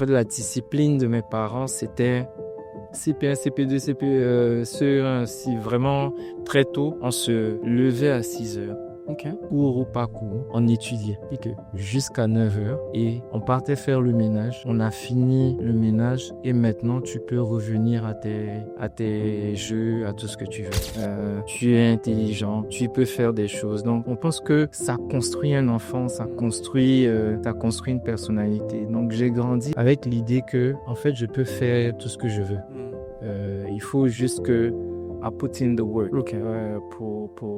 En fait, la discipline de mes parents, c'était CP1, CP2, CE1. Si vraiment très tôt, on se levait à 6 heures. Ok. Cours ou pas cours, on étudiait jusqu'à 9 heures et on partait faire le ménage. On a fini le ménage et maintenant tu peux revenir à tes jeux, à tout ce que tu veux. Tu es intelligent, tu peux faire des choses. Donc on pense que ça construit un enfant, ça construit une personnalité. Donc j'ai grandi avec l'idée que en fait je peux faire tout ce que je veux. Il faut juste que I put in the work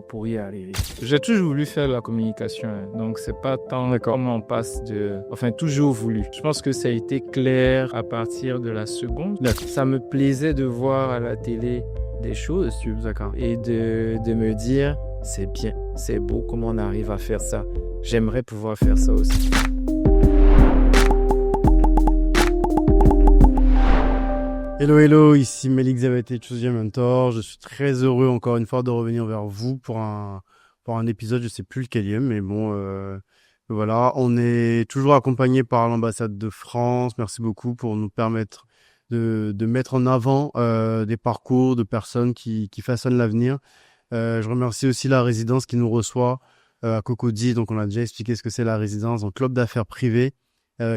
pour y arriver. J'ai toujours voulu faire la communication, donc c'est pas tant comment on passe toujours voulu. Je pense que ça a été clair à partir de la seconde. Ça me plaisait de voir à la télé des choses et de me dire c'est bien, c'est beau, comment on arrive à faire ça. J'aimerais pouvoir faire ça aussi. Hello, ici Melik-Zaveté, Choosing Mentor. Je suis très heureux encore une fois de revenir vers vous pour un épisode, je sais plus lequel, mais bon, voilà. On est toujours accompagné par l'ambassade de France. Merci beaucoup pour nous permettre de mettre en avant des parcours de personnes qui façonnent l'avenir. Je remercie aussi la résidence qui nous reçoit à Cocody. Donc, on a déjà expliqué ce que c'est la résidence, un club d'affaires privé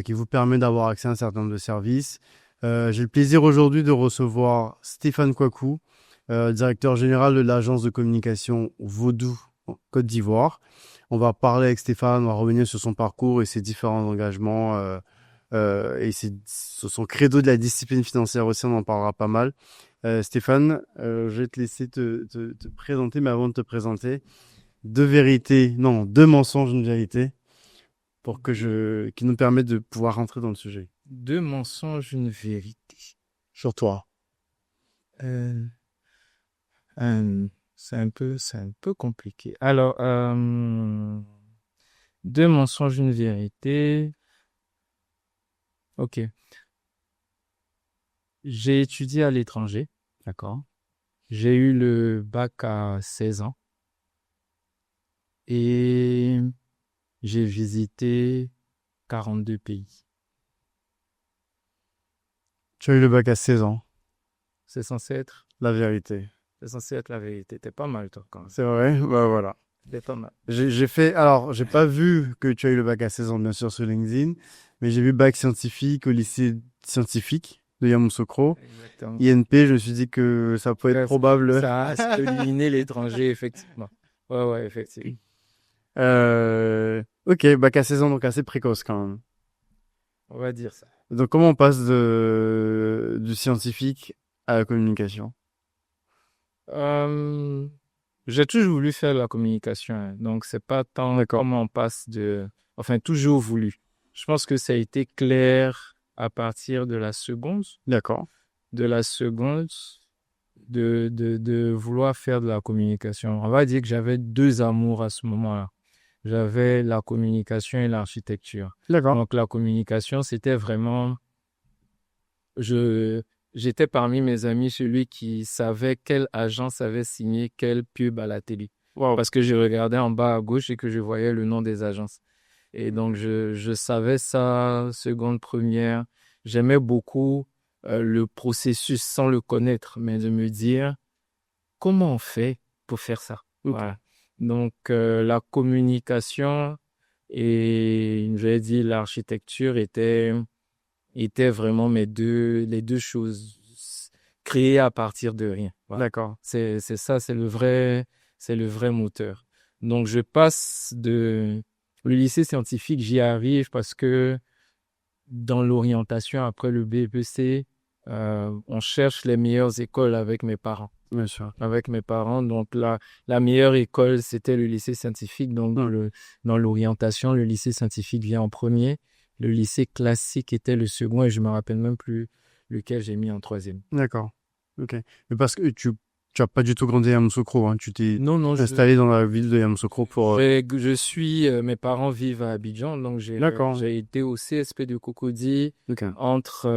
qui vous permet d'avoir accès à un certain nombre de services. J'ai le plaisir aujourd'hui de recevoir Stéphane Kouakou, directeur général de l'agence de communication Vaudou en Côte d'Ivoire. On va parler avec Stéphane, on va revenir sur son parcours et ses différents engagements sur son credo de la discipline financière aussi, on en parlera pas mal. Stéphane, je vais te laisser te présenter, mais avant de te présenter, deux mensonges, une vérité, qui nous permettent de pouvoir rentrer dans le sujet. 2 mensonges, une vérité. Sur toi. C'est un peu compliqué. Alors, 2 mensonges, une vérité. Ok. J'ai étudié à l'étranger. D'accord. J'ai eu le bac à 16 ans. Et j'ai visité 42 pays. Tu as eu le bac à 16 ans. C'est censé être La vérité. la vérité. T'es pas mal, toi, quand même. C'est vrai? Bah voilà. T'es pas mal. J'ai pas vu que tu as eu le bac à 16 ans, bien sûr, sur LinkedIn, mais j'ai vu bac scientifique au lycée scientifique de Yamoussoukro. Exactement. INP, je me suis dit que ça peut être probable. Ça a éliminé l'étranger, effectivement. Ouais, effectivement. Ok, bac à 16 ans, donc assez précoce quand même. On va dire ça. Donc comment on passe du scientifique à la communication? J'ai toujours voulu faire la communication, donc c'est pas tant comment on passe toujours voulu. Je pense que ça a été clair à partir de la seconde. D'accord. De la seconde, de vouloir faire de la communication. On va dire que j'avais 2 amours à ce moment-là. J'avais la communication et l'architecture. D'accord. Donc la communication, c'était vraiment, j'étais parmi mes amis celui qui savait quelle agence avait signé quelle pub à la télé. Wow. Parce que je regardais en bas à gauche et que je voyais le nom des agences. Et donc je savais ça, seconde, première. J'aimais beaucoup le processus sans le connaître, mais de me dire comment on fait pour faire ça. Okay. Voilà. Donc la communication et je vais dire l'architecture étaient vraiment les deux choses créées à partir de rien. Voilà. D'accord. C'est ça, c'est le vrai moteur. Donc je passe le lycée scientifique, j'y arrive parce que dans l'orientation après le BEPC, on cherche les meilleures écoles avec mes parents. Bien sûr. Avec mes parents. Donc, la meilleure école, c'était le lycée scientifique. Donc, dans l'orientation, le lycée scientifique vient en premier. Le lycée classique était le second et je me rappelle même plus lequel j'ai mis en troisième. D'accord. Ok. Mais parce que tu n'as pas du tout grandi à Yamoussoukro, hein. Tu t'es installé dans la ville de Yamoussoukro pour... mes parents vivent à Abidjan, donc j'ai été au CSP de Cocody entre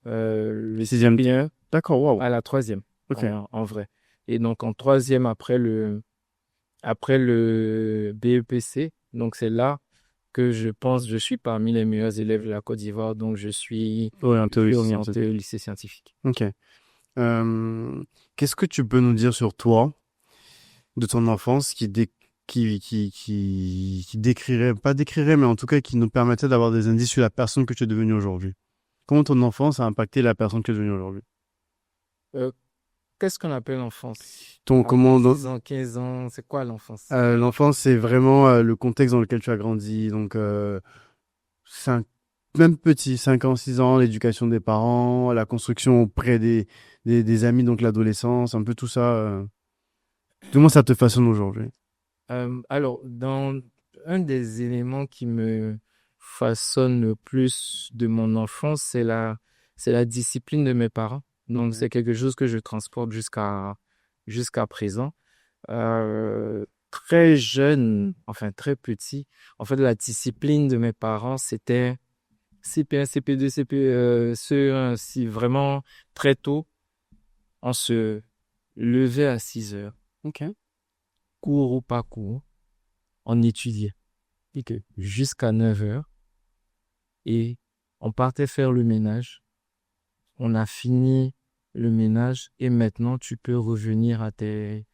le 6e D'accord, wow. à la 3e. Okay. En vrai. Et donc, en 3e, après le BEPC, donc c'est là que je suis parmi les meilleurs élèves de la Côte d'Ivoire, donc je suis Orienté au lycée scientifique. orienté au lycée scientifique. Ok. Qu'est-ce que tu peux nous dire sur toi, de ton enfance, qui décrirait, pas décrirait, mais en tout cas qui nous permettrait d'avoir des indices sur la personne que tu es devenue aujourd'hui? Comment ton enfance a impacté la personne que tu es devenue aujourd'hui? Euh, Qu'est-ce qu'on appelle l'enfance? Comment, 10 ans, 15 ans, c'est quoi l'enfance? l'enfance, c'est vraiment le contexte dans lequel tu as grandi. Donc, même petit, 5 ans, 6 ans, l'éducation des parents, la construction auprès des amis, donc l'adolescence, un peu tout ça. Comment ça te façonne aujourd'hui? Alors, dans un des éléments qui me façonne le plus de mon enfance, c'est la discipline de mes parents. Donc, c'est quelque chose que je transporte jusqu'à présent. Très jeune, enfin très petit, en fait, la discipline de mes parents, c'était CP1, CP2, CE1, si vraiment très tôt, on se levait à 6 heures, Ok. cours ou pas cours, on étudiait. Et que jusqu'à 9 heures, et on partait faire le ménage. On a fini le ménage et maintenant tu peux revenir à tes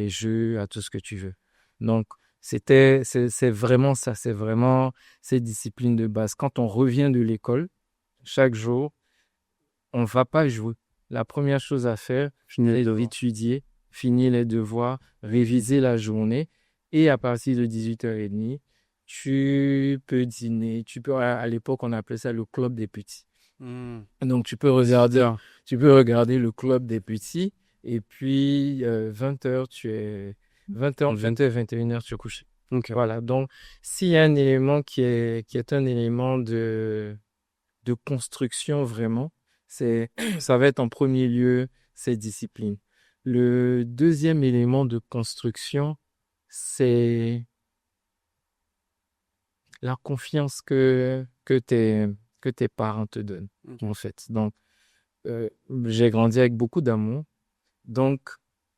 jeux, à tout ce que tu veux. Donc, c'est vraiment ça, c'est vraiment ces disciplines de base. Quand on revient de l'école, chaque jour, on va pas jouer. La première chose à faire, c'est d'étudier, finir les devoirs, réviser la journée et à partir de 18h30, tu peux dîner. À l'époque, on appelait ça le club des petits. Donc, Super. tu peux regarder le club des petits et puis 20h, 20h, 21h, tu es couché. Ok. Voilà. Donc, s'il y a un élément qui est un élément de construction vraiment, ça va être en premier lieu ces disciplines. Le deuxième élément de construction, c'est la confiance que tes parents te donnent, en fait. Donc, j'ai grandi avec beaucoup d'amour. Donc,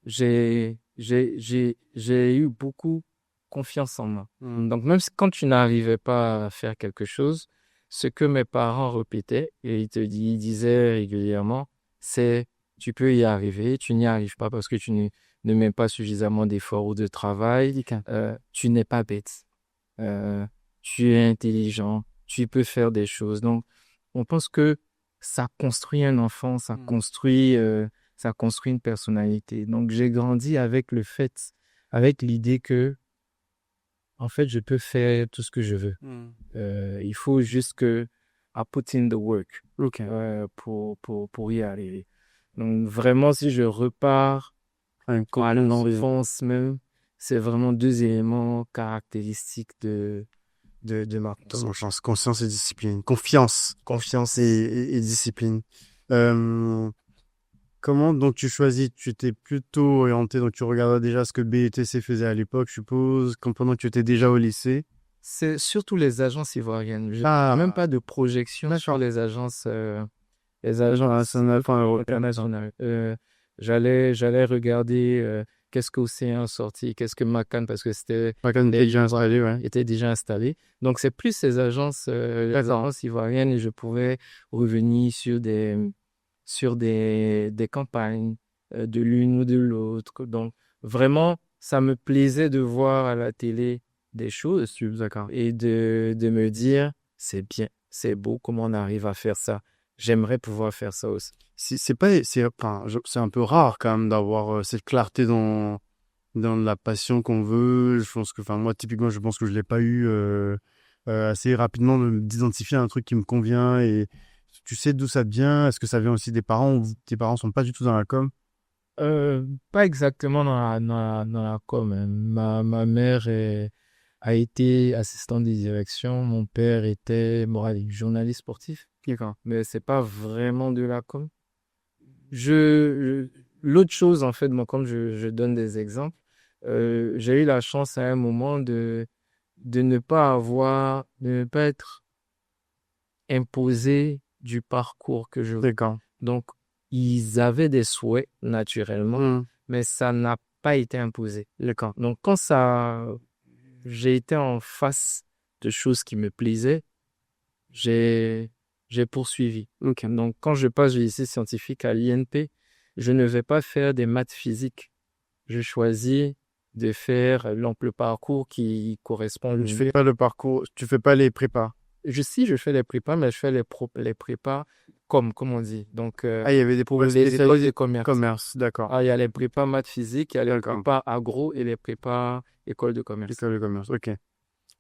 j'ai eu beaucoup confiance en moi. Donc, même quand tu n'arrivais pas à faire quelque chose, ce que mes parents répétaient, et ils disaient régulièrement, c'est, tu peux y arriver, tu n'y arrives pas parce que ne mets pas suffisamment d'efforts ou de travail, Ok. tu n'es pas bête, euh, tu es intelligent, tu peux faire des choses. Donc, on pense que ça construit un enfant, ça construit une personnalité. Donc, j'ai grandi avec avec l'idée que, en fait, je peux faire tout ce que je veux. Il faut juste que I put in the work Ok. pour y arriver. Donc, vraiment, si je repars à l'enfance même, c'est vraiment deux éléments caractéristiques de ma Conscience, conscience et discipline. Confiance. confiance. Et discipline. Euh, Comment donc tu choisis? Tu étais plutôt orienté, donc tu regardais déjà ce que BETC faisait à l'époque, je suppose, comme pendant que tu étais déjà au lycée. C'est surtout les agences ivoiriennes. Je Ah, même pas de projection sur d'accord. les agences International. internationales. J'allais regarder qu'est-ce qu'Océan a sorti, qu'est-ce que Macan, parce que Pas quand t'étais déjà installé, ouais. était déjà installé. Donc, c'est plus les agences ivoiriennes et je pouvais revenir sur des campagnes de l'une ou de l'autre. Donc, vraiment, ça me plaisait de voir à la télé des choses D'accord. et de me dire, c'est bien, c'est beau, comment on arrive à faire ça. J'aimerais pouvoir faire ça aussi. C'est pas, enfin, c'est un peu rare quand même d'avoir cette clarté dans la passion qu'on veut. Je pense que, enfin, moi, typiquement, je pense que je l'ai pas eu assez rapidement d'identifier un truc qui me convient et tu sais d'où ça vient. Est-ce que ça vient aussi des parents ou tes parents sont pas du tout dans la com? Pas exactement dans la com, hein. Ma mère a été assistante de direction. Mon père était journaliste sportif. D'accord. Mais c'est pas vraiment de la com. Je, L'autre chose, en fait, moi, comme je donne des exemples, j'ai eu la chance à un moment de ne pas être imposé du parcours que je veux. D'accord. Donc, ils avaient des souhaits, naturellement, mais ça n'a pas été imposé. D'accord. Donc, j'ai été en face de choses qui me plaisaient, j'ai poursuivi. Ok. Donc, quand je passe du lycée scientifique à l'INP, je ne vais pas faire des maths physiques. Je choisis de faire l'ample parcours qui correspond. Tu fais pas le parcours, tu fais pas les prépas. Je fais les prépas, mais je fais les prépas comme on dit. Donc, Il y avait des pour prépas les écoles de spécialisées commerce. commerce, d'accord. Il y a les prépas maths physiques, il y a les D'accord. prépas agro et les prépas école de commerce. École de commerce, ok.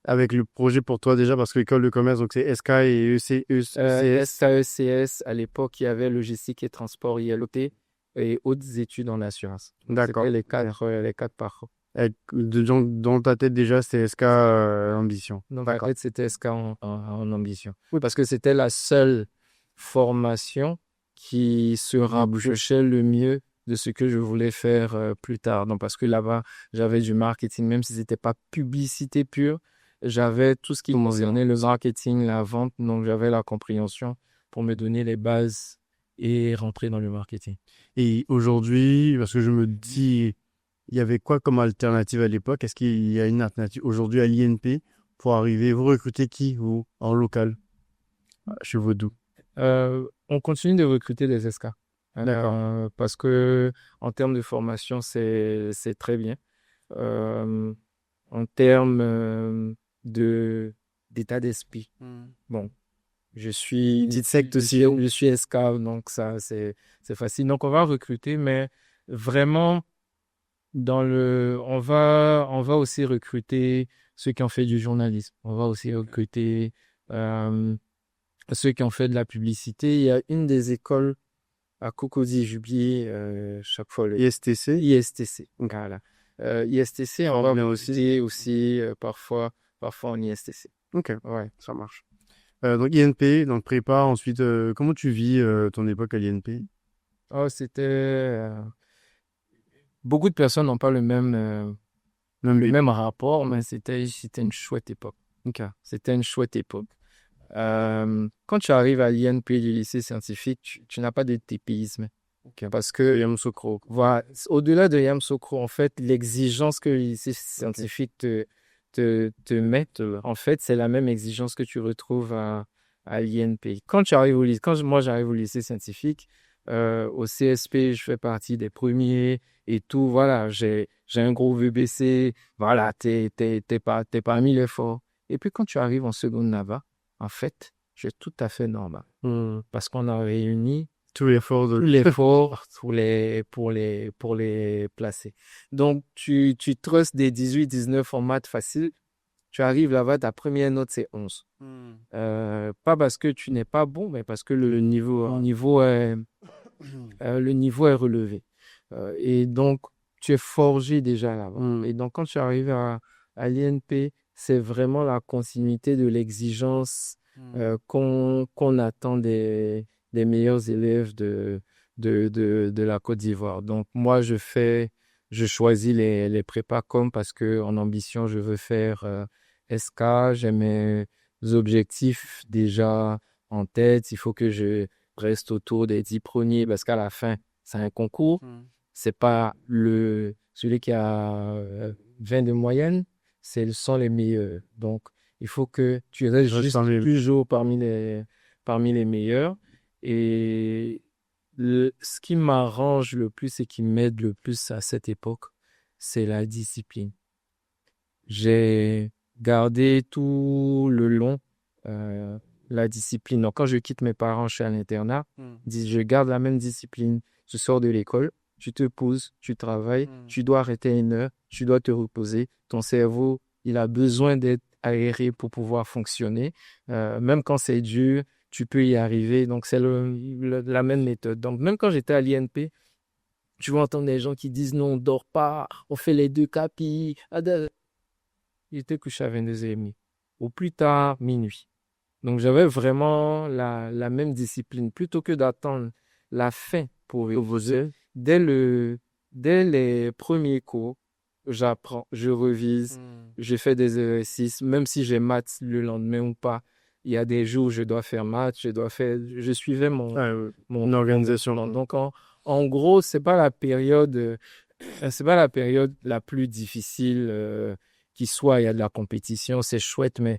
Avec le projet pour toi déjà, parce que l'école de commerce, donc c'est SK et ECS. SKECS, à l'époque, il y avait logistique et transport ILT et hautes études en assurance. D'accord. C'était les quatre parcours. Dans ta tête déjà, c'était SK Ambition. Donc, en D'accord. fait, c'était SK en ambition. Oui, parce que c'était la seule formation qui se rapprochait le mieux de ce que je voulais faire plus tard. Donc, parce que là-bas, j'avais du marketing, même si c'était pas publicité pure, j'avais tout ce qui concernait le marketing, la vente. Donc, j'avais la compréhension pour me donner les bases et rentrer dans le marketing. Et aujourd'hui, parce que je me dis, il y avait quoi comme alternative à l'époque? Est-ce qu'il y a une alternative aujourd'hui à l'INP pour arriver? Vous recrutez qui, vous, en local, chez Vaudou? On continue de recruter des SK. D'accord. Parce que en termes de formation, c'est très bien. En termes d'état d'esprit. Bon, je suis Petite secte aussi. je suis SK, donc ça c'est facile. Donc on va recruter, mais vraiment on va aussi recruter ceux qui ont fait du journalisme. On va aussi recruter ceux qui ont fait de la publicité. Il y a une des écoles à Cocody, j'oublie chaque fois le ISTC. ISTC. Voilà. ISTC, on va bien aussi parfois en ISTC. Ok, Ouais. ça marche. Donc INP, donc prépa, ensuite, comment tu vis ton époque à l'INP? Oh, c'était beaucoup de personnes n'ont pas le même rapport, mais c'était une chouette époque. Ok. C'était une chouette époque. Quand tu arrives à l'INP du lycée scientifique, tu n'as pas de TPisme. Parce que Yamoussoukro. voilà, au-delà de Yamoussoukro, en fait, l'exigence que le lycée scientifique te met, en fait, c'est la même exigence que tu retrouves à l'INP. Quand moi j'arrive au lycée scientifique, au CSP, je fais partie des premiers et tout. Voilà, j'ai un gros VBC. Voilà, t'es parmi les forts. Et puis quand tu arrives en seconde Nava, en fait, c'est tout à fait normal. Parce qu'on a réuni Tous les efforts pour les placer. Donc, tu trustes des 18, 19 en maths facile. Tu arrives là-bas, ta première note, c'est 11. Pas parce que tu n'es pas bon, mais parce que le niveau est relevé. Et donc, tu es forgé déjà là-bas. Et donc, quand tu arrives à l'INP, c'est vraiment la continuité de l'exigence qu'on attend des meilleurs élèves de la Côte d'Ivoire. Donc, moi, je choisis les prépas parce que en ambition, je veux faire SK. J'ai mes objectifs déjà en tête. Il faut que je reste autour des 10 premiers parce qu'à la fin, c'est un concours. C'est pas celui qui a 20 de moyenne, sont les meilleurs. Donc, il faut que tu restes toujours parmi les meilleurs. Et ce qui m'arrange le plus et qui m'aide le plus à cette époque, c'est la discipline. J'ai gardé tout le long la discipline. Donc, quand je quitte mes parents, je suis à l'internat, je garde la même discipline. Je sors de l'école, tu te poses, tu travailles, tu dois arrêter une heure, tu dois te reposer. Ton cerveau, il a besoin d'être aéré pour pouvoir fonctionner. Même quand c'est dur, tu peux y arriver. Donc, c'est la même méthode. Donc, même quand j'étais à l'INP, tu vas entendre des gens qui disent non, on ne dort pas, on fait les 2 capis. Il était couché à 22h30. Au plus tard, minuit. Donc, j'avais vraiment la même discipline. Plutôt que d'attendre la fin pour réviser, dès les premiers cours, j'apprends, je revise, je fais des exercices, même si j'ai maths le lendemain ou pas. Il y a des jours où je dois faire maths, je suivais mon organisation. Donc, en gros, c'est pas la période la plus difficile qui soit. Il y a de la compétition, c'est chouette, mais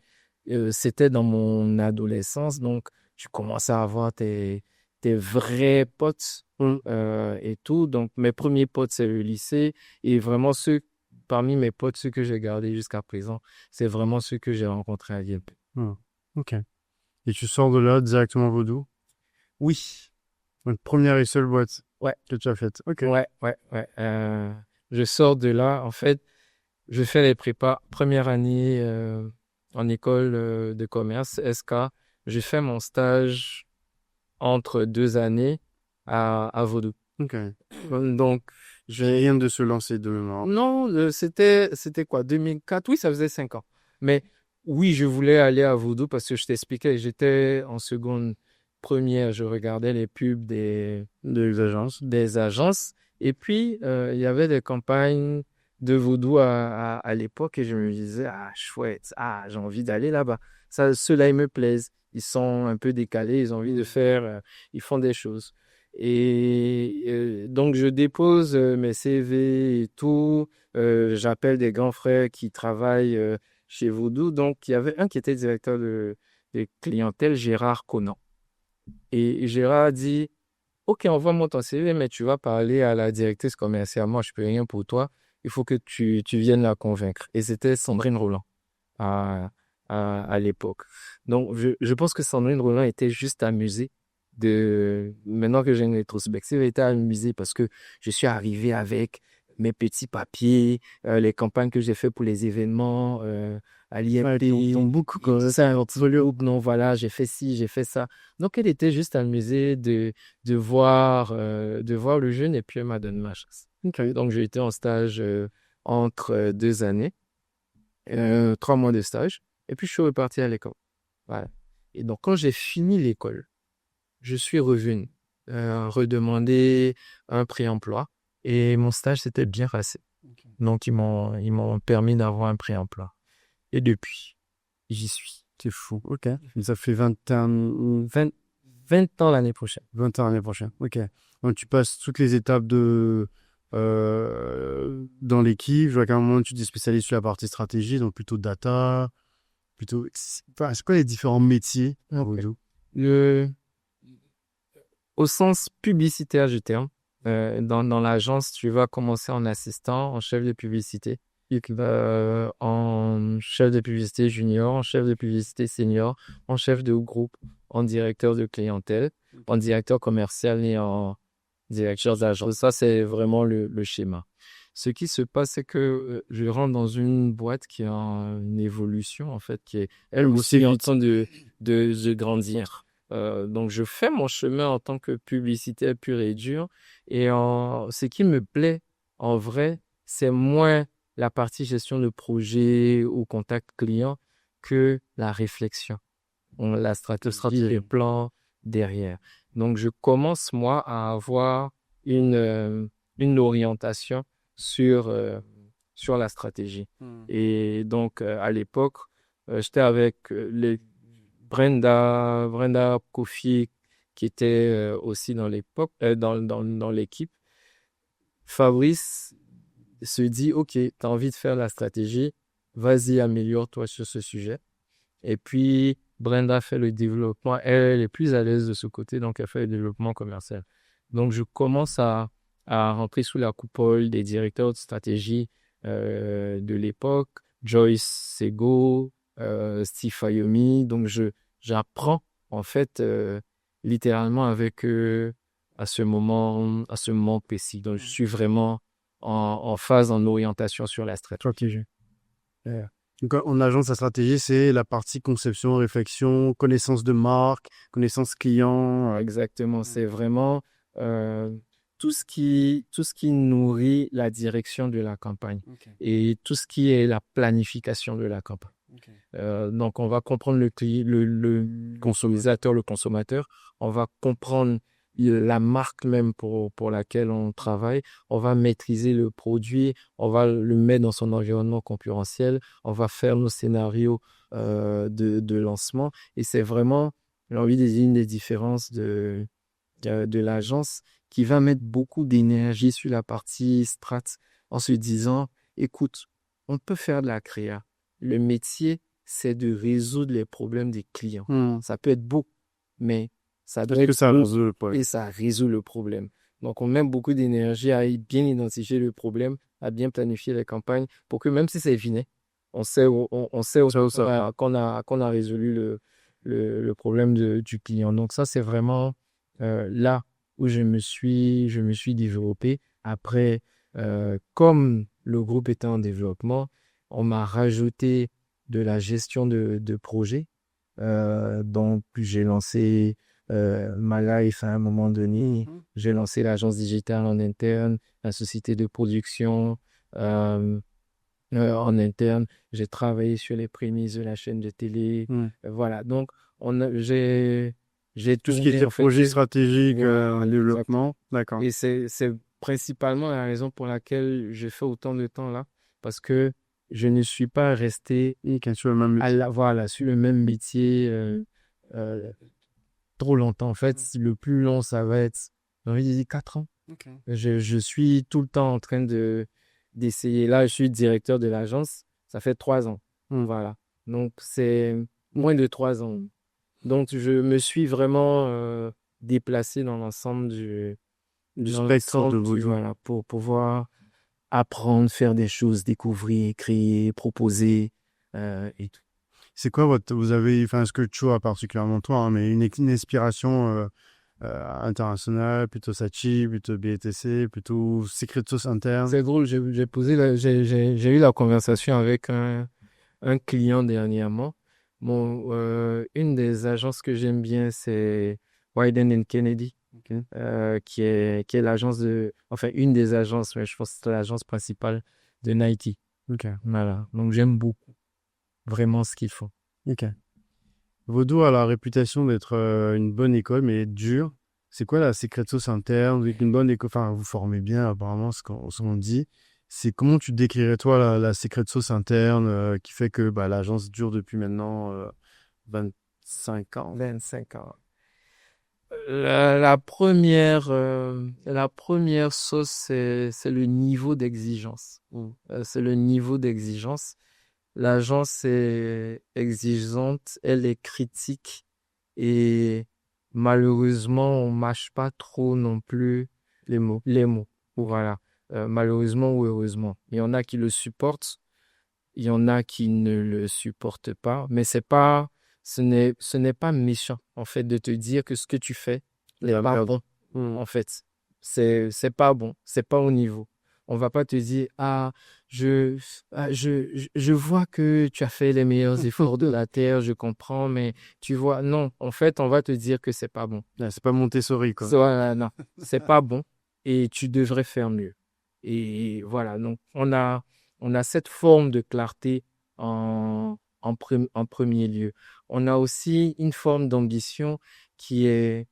c'était dans mon adolescence, donc tu commences à avoir tes vrais potes et tout. Donc, mes premiers potes, c'est le lycée. Et vraiment, parmi mes potes, ceux que j'ai gardés jusqu'à présent, c'est vraiment ceux que j'ai rencontrés à l'IMP. Ok. Et tu sors de là directement Vaudou? Oui, Donc, première et seule boîte ouais, que tu as faite. Ok. ouais, ouais, ouais. Je sors de là, en fait, je fais les prépas. Première année en école de commerce, SK. Je fais mon stage entre 2 années à Vaudou. Ok. Donc, j'ai... Rien de se lancer de mémoire. Non, c'était quoi, 2004? Oui, ça faisait 5 ans. Mais oui, je voulais aller à Vaudou parce que je t'expliquais, j'étais en seconde première, je regardais les pubs Des agences. des agences. Et puis, il y avait des campagnes de Vaudou à l'époque et je me disais, ah, chouette, ah, j'ai envie d'aller là-bas. Ça, ceux-là, ils me plaisent. Ils sont un peu décalés, ils ont envie de faire, ils font des choses. Et donc, je dépose mes CV et tout. J'appelle des grands frères qui travaillent chez Voodoo. Donc, il y avait un qui était directeur de clientèle, Gérard Conan. Et Gérard a dit, OK, envoie-moi ton CV, mais tu vas parler à la directrice commerciale. Moi, je peux rien pour toi. Il faut que tu viennes la convaincre. Et c'était Sandrine Roland à, à l'époque. Donc, je pense que Sandrine Roland était juste amusée maintenant que j'ai une rétrospective, elle était amusée parce que je suis arrivé avec mes petits papiers, les campagnes que j'ai fait pour les événements, à Ouais, ton l'IMP, book, et tout quoi. ça, un portfolio. Non, voilà, j'ai fait ci, j'ai fait ça. Donc, elle était juste amusée de voir le jeune et puis elle m'a donné ma chance. Ok. Donc, j'ai été en stage entre 2 années, 3 mois de stage, et puis je suis reparti à l'école. Voilà. Et donc, quand j'ai fini l'école, je suis revenu redemander un pré-emploi et mon stage s'était bien passé. Ok. Donc, ils m'ont permis d'avoir un pré-emploi. Et depuis, j'y suis. C'est fou. Ok. Mais ça fait 21, 20 ans l'année prochaine. 20 ans l'année prochaine. Ok. Donc, tu passes toutes les étapes dans l'équipe. Je vois qu'à un moment, tu te spécialises sur la partie stratégie, donc plutôt data, plutôt, enfin, c'est quoi les différents métiers à Ok. Voodoo? Le, Au sens publicitaire du terme, dans l'agence, tu vas commencer en assistant, en chef de publicité, en chef de publicité junior, en chef de publicité senior, en chef de groupe, en directeur de clientèle, en directeur commercial et en directeur d'agence. Ça, c'est vraiment le schéma. Ce qui se passe, c'est que je rentre dans une boîte qui a une évolution, en fait, qui est elle aussi en train de grandir. Donc, je fais mon chemin en tant que publicitaire pur et dur. Et ce qui me plaît, en vrai, c'est moins la partie gestion de projet ou contact client que la réflexion. La stratégie, les plans derrière. Donc, je commence, moi, à avoir une orientation sur la stratégie. Et donc, à l'époque, j'étais avec Brenda Kofi, qui était aussi dans l'équipe. Fabrice se dit, OK, tu as envie de faire la stratégie, vas-y, améliore-toi sur ce sujet. Et puis, Brenda fait le développement. Elle est plus à l'aise de ce côté, donc elle fait le développement commercial. Donc, je commence à rentrer sous la coupole des directeurs de stratégie de l'époque, Joyce Sego, Steve Fayomi. Donc, j'apprends, en fait, littéralement avec eux à ce moment précis. Donc, je suis vraiment en phase, en orientation sur la stratégie. Yeah. Donc, en agence, la stratégie, c'est la partie conception, réflexion, connaissance de marque, connaissance client. Exactement, c'est vraiment euh, tout ce qui nourrit la direction de la campagne et tout ce qui est la planification de la campagne. Donc, on va comprendre le consommateur, on va comprendre la marque même pour laquelle on travaille, on va maîtriser le produit, on va le mettre dans son environnement concurrentiel, on va faire nos scénarios de lancement et c'est vraiment, j'ai envie de dire, une des différences de l'agence qui va mettre beaucoup d'énergie sur la partie strat en se disant, écoute, on peut faire de la créa. Le métier c'est de résoudre les problèmes des clients. Hmm. Ça peut être beau, mais ça doit Est-ce que être ça beau résout le problème? et ça résout le problème. Donc, on met beaucoup d'énergie à bien identifier le problème, à bien planifier les campagnes pour que même si c'est fini, on sait Ça ou ça. qu'on a résolu le problème du client. Donc, ça, c'est vraiment là où je me suis développé. Après, comme le groupe était en développement, on m'a rajouté de la gestion de projet. Donc, j'ai lancé ma life à un moment donné. J'ai lancé l'agence digitale en interne, la société de production en interne. J'ai travaillé sur les prémices de la chaîne de télé. Hmm. Voilà. Donc, j'ai Tout ce qui tourné, était en fait. projet stratégique, Voilà, développement. D'accord. et c'est principalement la raison pour laquelle je fais autant de temps là, parce que je ne suis pas resté Nickel, sur le même voilà, sur le même métier euh, trop longtemps. En fait, le plus long, ça va être, j'ai envie de dire 4 ans. Ok. Je suis tout le temps en train d'essayer. Là, je suis directeur de l'agence, ça fait 3 ans. Hmm. Voilà. Donc, c'est moins de 3 ans. Donc, je me suis vraiment déplacé dans l'ensemble Du spectre de Voodoo. voilà, pour pouvoir apprendre, faire des choses, découvrir, créer, proposer et tout. C'est quoi vous avez, enfin, ce que tu vois particulièrement toi, hein, mais une inspiration internationale, plutôt Saatchi, plutôt BETC, plutôt Secret Sauce interne. C'est drôle, j'ai eu la conversation avec un client dernièrement. Bon, une des agences que j'aime bien, c'est Wyden Kennedy, Ok. qui est l'agence enfin, une des agences, mais je pense que c'est l'agence principale de Nike. Ok. Voilà. Donc, j'aime beaucoup vraiment ce qu'ils font. Ok. Vaudou a la réputation d'être une bonne école, mais dure. C'est quoi la secret sauce interne? Vous êtes une bonne école, enfin, vous formez bien, apparemment, ce qu'on dit. C'est comment tu décrirais, toi, la secret sauce interne qui fait que bah, l'agence dure depuis maintenant 25 ans? 25 ans. La première sauce, c'est le niveau d'exigence. C'est le niveau d'exigence. L'agence est exigeante, elle est critique et malheureusement, on mâche pas trop non plus les mots. Voilà. Malheureusement ou heureusement. Il y en a qui le supportent, il y en a qui ne le supportent pas, mais ce n'est pas méchant, en fait, de te dire que ce que tu fais n'est pas bon, en fait. C'est pas bon, c'est pas au niveau. On va pas te dire, je, je vois que tu as fait les meilleurs efforts de la terre, je comprends, mais tu vois, non, en fait, on va te dire que c'est pas bon. Ah, c'est pas Montessori, quoi. Voilà, non, c'est pas bon et tu devrais faire mieux. Et voilà, donc on a cette forme de clarté en premier lieu. On a aussi une forme d'ambition qui est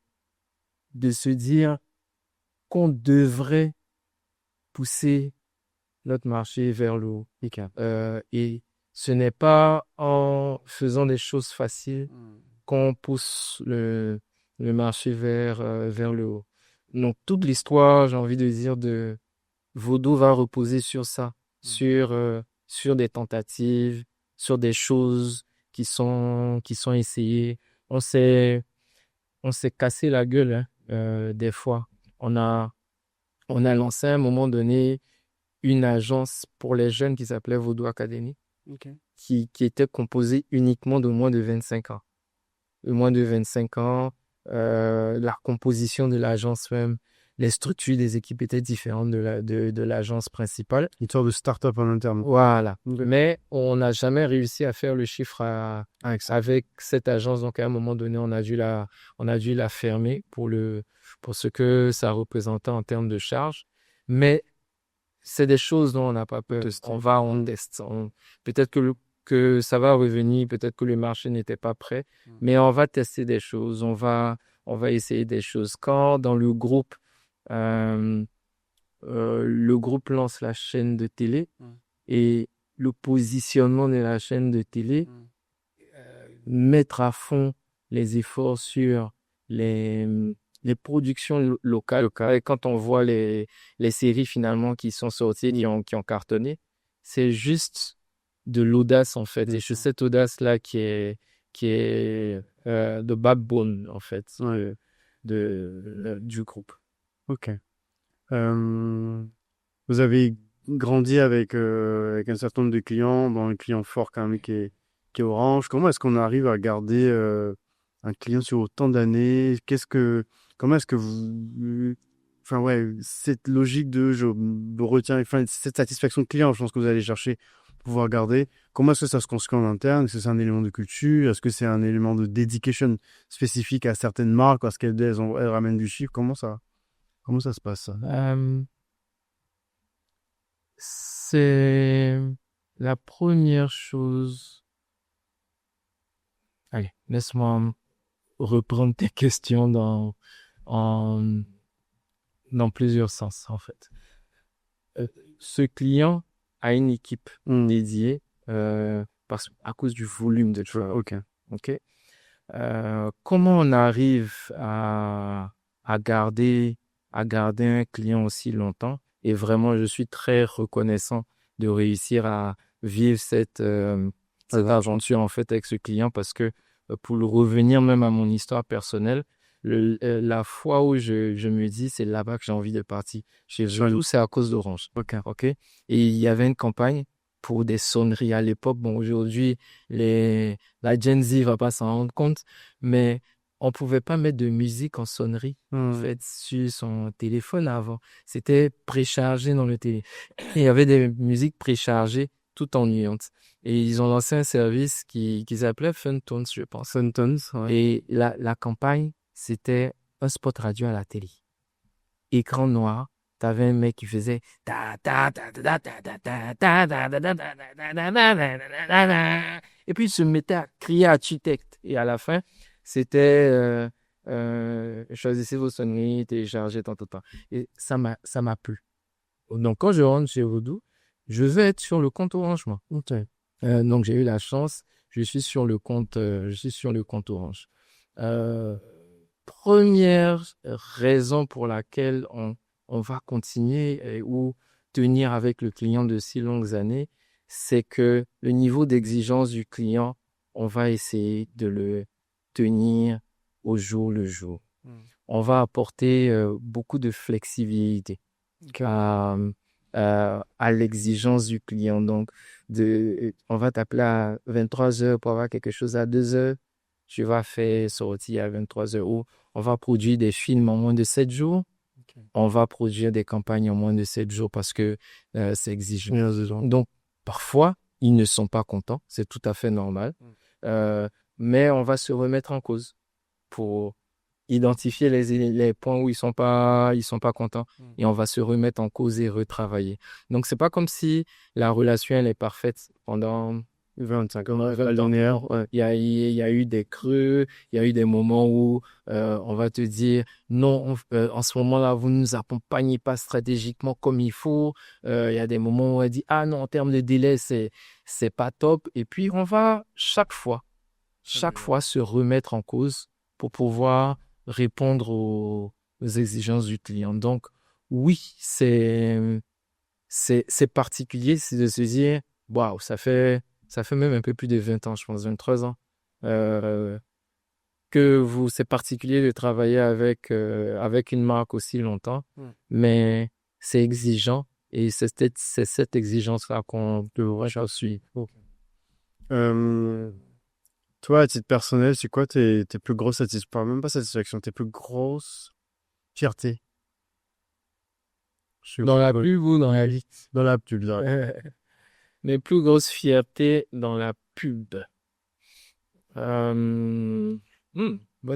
de se dire qu'on devrait pousser notre marché vers le haut. Et ce n'est pas en faisant des choses faciles qu'on pousse le marché vers le haut. Donc, toute l'histoire, j'ai envie de dire, de Voodoo va reposer sur ça, sur des tentatives, sur des choses qui sont essayées. On s'est, on s'est cassé la gueule, hein, des fois. On a, on a lancé à un moment donné une agence pour les jeunes qui s'appelait Voodoo Academy, Ok. qui était composée uniquement de moins de 25 ans. De moins de 25 ans, la composition de l'agence même, les structures des équipes étaient différentes de l'agence principale. Une sorte de start-up en interne. Voilà. Ok. Mais on n'a jamais réussi à faire le chiffre avec cette agence. Donc, à un moment donné, on a dû la fermer pour ce que ça représentait en termes de charges. Mais c'est des choses dont on n'a pas peur. On teste. Peut-être que ça va revenir, peut-être que le marché n'était pas prêt, mais on va tester des choses, on va essayer des choses. Quand dans euh, le groupe lance la chaîne de télé et le positionnement de la chaîne de télé, mettre à fond les efforts sur les, les productions locales. Et quand on voit les séries finalement qui sont sorties, qui ont cartonné, c'est juste de l'audace, en fait. Et c'est cette audace-là qui est the backbone, en fait, du groupe. Ok. Vous avez grandi avec un certain nombre de clients, bon, un client fort quand même qui est Orange. Comment est-ce qu'on arrive à garder un client sur autant d'années? Comment est-ce que enfin ouais, cette logique de je me retiens, enfin cette satisfaction de client, je pense que vous allez chercher pour pouvoir garder. Comment est-ce que ça se construit en interne? Est-ce que c'est un élément de culture? Est-ce que c'est un élément de dedication spécifique à certaines marques parce qu'elles ramènent du chiffre? Comment ça se passe ça? C'est la première chose. Allez, laisse-moi reprendre tes questions dans plusieurs sens, en fait. Ce client a une équipe dédiée à cause du volume de travail. Ok. Comment on arrive à garder un client aussi longtemps? Et vraiment, je suis très reconnaissant de réussir à vivre cette aventure en fait avec ce client parce que pour le revenir même à mon histoire personnelle, la fois où je me dis c'est là-bas que j'ai envie de partir chez eux, c'est à cause d'Orange. Ok. Et il y avait une campagne pour des sonneries à l'époque. Bon, aujourd'hui, la Gen Z va pas s'en rendre compte, mais on pouvait pas mettre de musique en sonnerie, en fait, sur son téléphone avant. C'était préchargé dans le télé. Il y avait des musiques préchargées tout ennuyantes. Et ils ont lancé un service qu'ils appelaient Funtones, je pense. Funtones, ouais. Et la campagne, c'était un spot radio à la télé. Écran noir, t'avais un mec qui faisait et puis il se mettait à crier architecte. Et à la fin, c'était choisissez vos sonneries, téléchargez tant. Et ça m'a plu. Donc quand je rentre chez Voodoo, je veux être sur le compte Orange, moi. Donc j'ai eu la chance, je suis sur le compte Orange. Première raison pour laquelle on va continuer ou tenir avec le client de si longues années, c'est que le niveau d'exigence du client, on va essayer de le tenir au jour le jour. On va apporter beaucoup de flexibilité à l'exigence du client. Donc, on va t'appeler à 23 heures pour avoir quelque chose à 2 heures. Tu vas faire sortir à 23 heures ou on va produire des films en moins de 7 jours. On va produire des campagnes en moins de 7 jours parce que c'est exigeant. Donc, parfois, ils ne sont pas contents. C'est tout à fait normal. Mais on va se remettre en cause pour identifier les points où ils sont pas contents et on va se remettre en cause et retravailler. Donc, c'est pas comme si la relation, elle est parfaite pendant 25 ans, la dernière. Ouais. Il y a eu des creux, il y a eu des moments où on va te dire non, en ce moment-là, vous ne nous accompagnez pas stratégiquement comme il faut. Il y a des moments où on dit ah non, en termes de délai, c'est pas top. Et puis, on va chaque fois se remettre en cause pour pouvoir répondre aux exigences du client. Donc, oui, c'est particulier, c'est de se dire waouh, ça fait même un peu plus de 20 ans, je pense, 23 ans, c'est particulier de travailler avec une marque aussi longtemps, mais c'est exigeant et c'est cette exigence-là qu'on devrait suivre. Toi, à titre personnel, c'est quoi tes plus grosses satisfactions, même pas satisfaction, tes plus grosses fiertés? Dans la pub ou dans la vie? Dans la pub, Mes plus grosses fiertés dans la pub. Bonne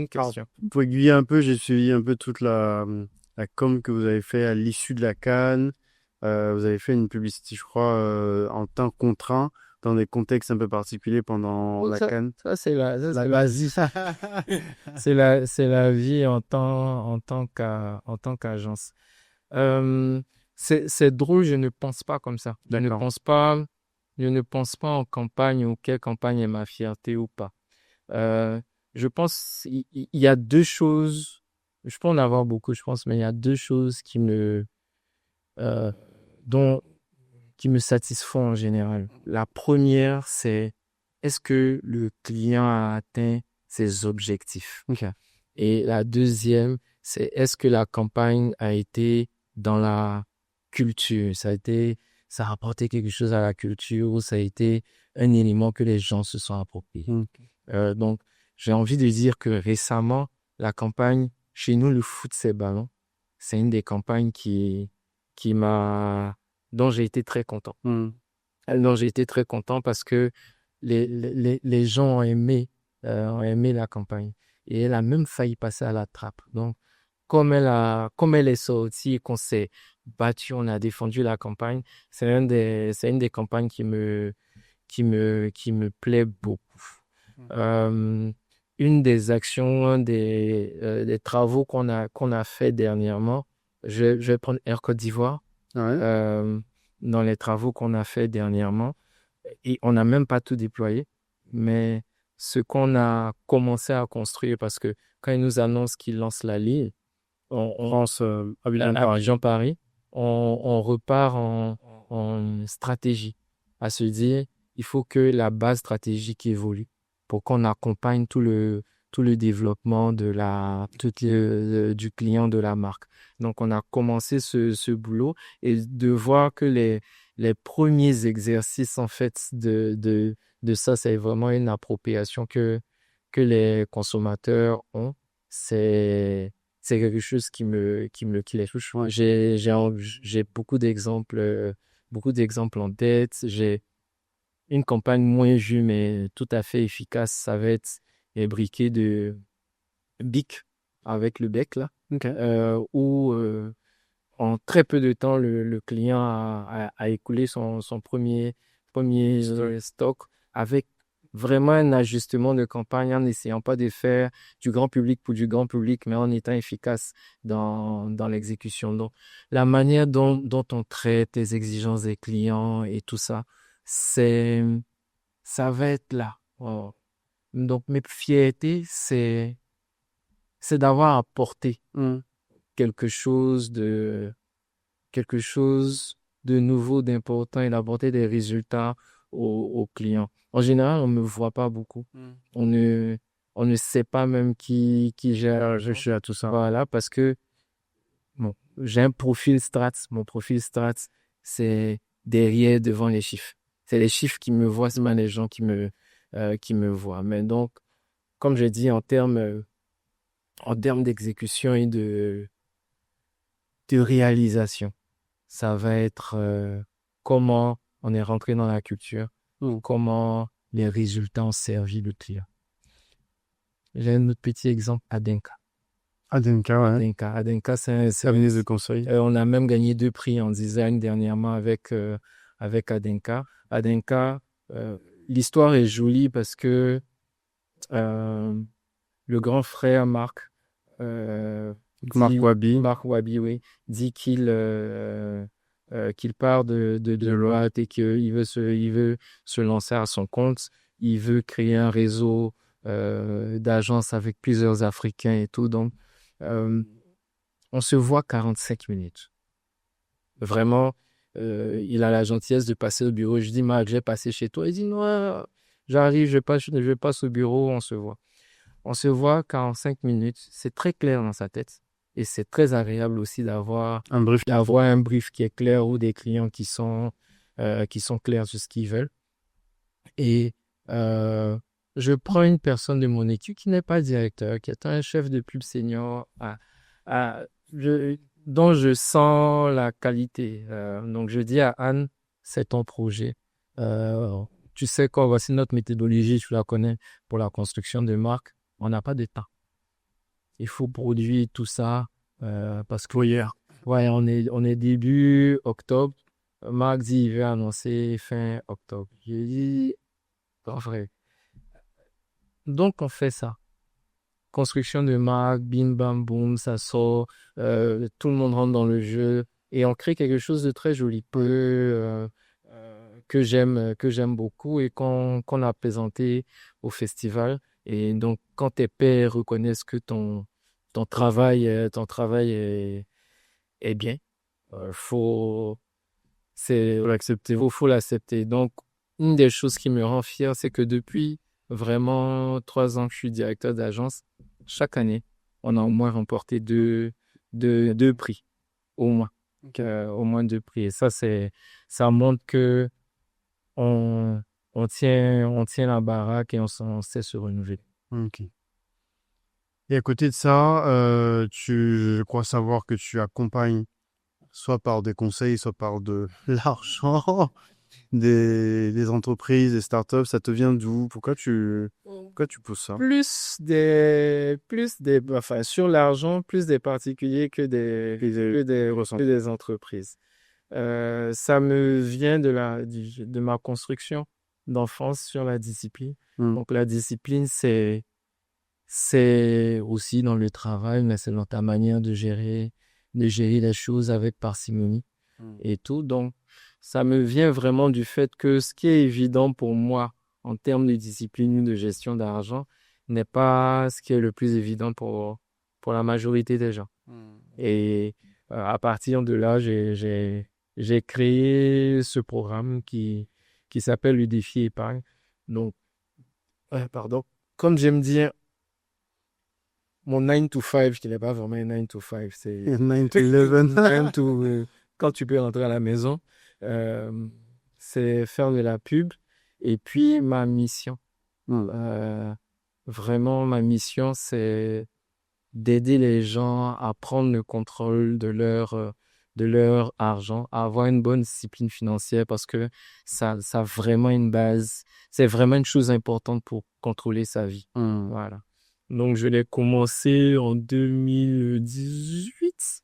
question. Pour aiguiller un peu, j'ai suivi un peu toute la com que vous avez fait à l'issue de la CAN. Vous avez fait une publicité, je crois, en temps contraint, dans des contextes un peu particuliers pendant la CAN. Ça, c'est la vie. c'est la vie en tant qu'agence. C'est drôle, je ne pense pas comme ça. Je ne pense pas en campagne ou quelle campagne est ma fierté ou pas. Je pense il y a deux choses, je peux en avoir beaucoup, je pense, mais il y a deux choses qui me dont qui me satisfont en général. La première, c'est est-ce que le client a atteint ses objectifs? Ok. Et la deuxième, c'est est-ce que la campagne a été dans la culture? Ça a apporté quelque chose à la culture ou ça a été un élément que les gens se sont appropriés. Donc, j'ai envie de dire que récemment, la campagne, chez nous, le foot, c'est ballon. C'est une des campagnes dont j'ai été très content. Dont j'ai été très content parce que les gens ont aimé la campagne. Et elle a même failli passer à la trappe. Donc, comme elle est sortie et qu'on s'est battu, on a défendu la campagne, c'est une des campagnes qui me plaît beaucoup. Une des actions, des travaux qu'on a fait dernièrement, je vais prendre Air Côte d'Ivoire. Dans les travaux qu'on a fait dernièrement, et on n'a même pas tout déployé, mais ce qu'on a commencé à construire, parce que quand ils nous annoncent qu'ils lancent la ligne, France, à Région Paris, on repart en stratégie, à se dire, il faut que la base stratégique évolue pour qu'on accompagne tout le développement du client de la marque. Donc, on a commencé ce boulot et de voir que les premiers exercices, en fait, de ça, c'est vraiment une appropriation que les consommateurs ont. C'est quelque chose qui les touche. Ouais. J'ai beaucoup d'exemples en tête. J'ai une campagne moins vue, mais tout à fait efficace. Ça va être briquet de Bic avec le bec, là, où en très peu de temps, le client a écoulé son premier stock avec vraiment un ajustement de campagne en n'essayant pas de faire du grand public pour du grand public, mais en étant efficace dans l'exécution. Donc, la manière dont on traite les exigences des clients et tout ça, ça va être là. Wow. Donc, mes fiertés, c'est d'avoir apporté quelque chose de nouveau, d'important et d'apporter des résultats aux clients. En général, on ne me voit pas beaucoup. On ne sait pas même qui gère. Je suis à tout ça. Voilà, parce que bon, j'ai un profil Strat. Mon profil Strat, c'est derrière, devant les chiffres. C'est les chiffres qui me voient, c'est pas les gens qui me voient. Mais donc, comme j'ai dit, en termes d'exécution et de réalisation, ça va être comment on est rentré dans la culture, comment les résultats ont servi le client. J'ai un autre petit exemple, Adenka. Adenka, c'est un service de conseil. On a même gagné 2 prix en design dernièrement avec Adenka. Adenka, l'histoire est jolie parce que le grand frère Marc Wabi, oui, dit qu'il part de Deloitte et qu'il veut se lancer à son compte. Il veut créer un réseau d'agences avec plusieurs Africains et tout. Donc, on se voit 45 minutes. Vraiment, il a la gentillesse de passer au bureau. Je dis, Marc, j'ai passé chez toi. Il dit, non, j'arrive, je passe au bureau, on se voit. On se voit 45 minutes. C'est très clair dans sa tête. Et c'est très agréable aussi d'avoir un brief qui est clair ou des clients qui sont clairs sur ce qu'ils veulent. Et je prends une personne de mon équipe qui n'est pas directeur, qui est un chef de pub senior, dont je sens la qualité. Donc, je dis à Anne, c'est ton projet. Tu sais quoi, voici notre méthodologie, tu la connais, pour la construction de marque. On n'a pas de temps. Il faut produire tout ça parce que on est début octobre. Marc dit il veut annoncer fin octobre. J'ai dit pas vrai. Donc on fait ça. Construction de marque, bim bam boum, ça sort. Tout le monde rentre dans le jeu et on crée quelque chose de très joli, que j'aime beaucoup et qu'on a présenté au festival. Et donc, quand tes pairs reconnaissent que ton travail est bien, faut Faut l'accepter. Faut l'accepter. Donc, une des choses qui me rend fier, c'est que depuis vraiment 3 ans que je suis directeur d'agence, chaque année, on a au moins remporté deux prix. Au moins. Au moins 2 prix. Et ça montre que on, on tient la baraque et on sait se renouveler. Ok. Et à côté de ça, je crois savoir que tu accompagnes soit par des conseils, soit par de l'argent, des entreprises, des startups. Ça te vient d'où? Pourquoi tu pousses ça? Enfin, sur l'argent, plus des particuliers que des entreprises. Ça me vient de ma construction d'enfance sur la discipline. Donc, la discipline, c'est aussi dans le travail, mais c'est dans ta manière de gérer les choses avec parcimonie et tout. Donc, ça me vient vraiment du fait que ce qui est évident pour moi en termes de discipline ou de gestion d'argent n'est pas ce qui est le plus évident pour la majorité des gens. Et à partir de là, j'ai créé ce programme qui s'appelle le défi épargne. Donc, comme j'aime dire, mon 9 to 5, qui n'est pas vraiment un 9 to 5, c'est 9 to 11. Quand tu peux rentrer à la maison, c'est faire de la pub. Et puis, ma mission, vraiment, ma mission, c'est d'aider les gens à prendre le contrôle de leur argent, à avoir une bonne discipline financière parce que ça a vraiment une base, c'est vraiment une chose importante pour contrôler sa vie. Voilà. Donc, je l'ai commencé en 2018,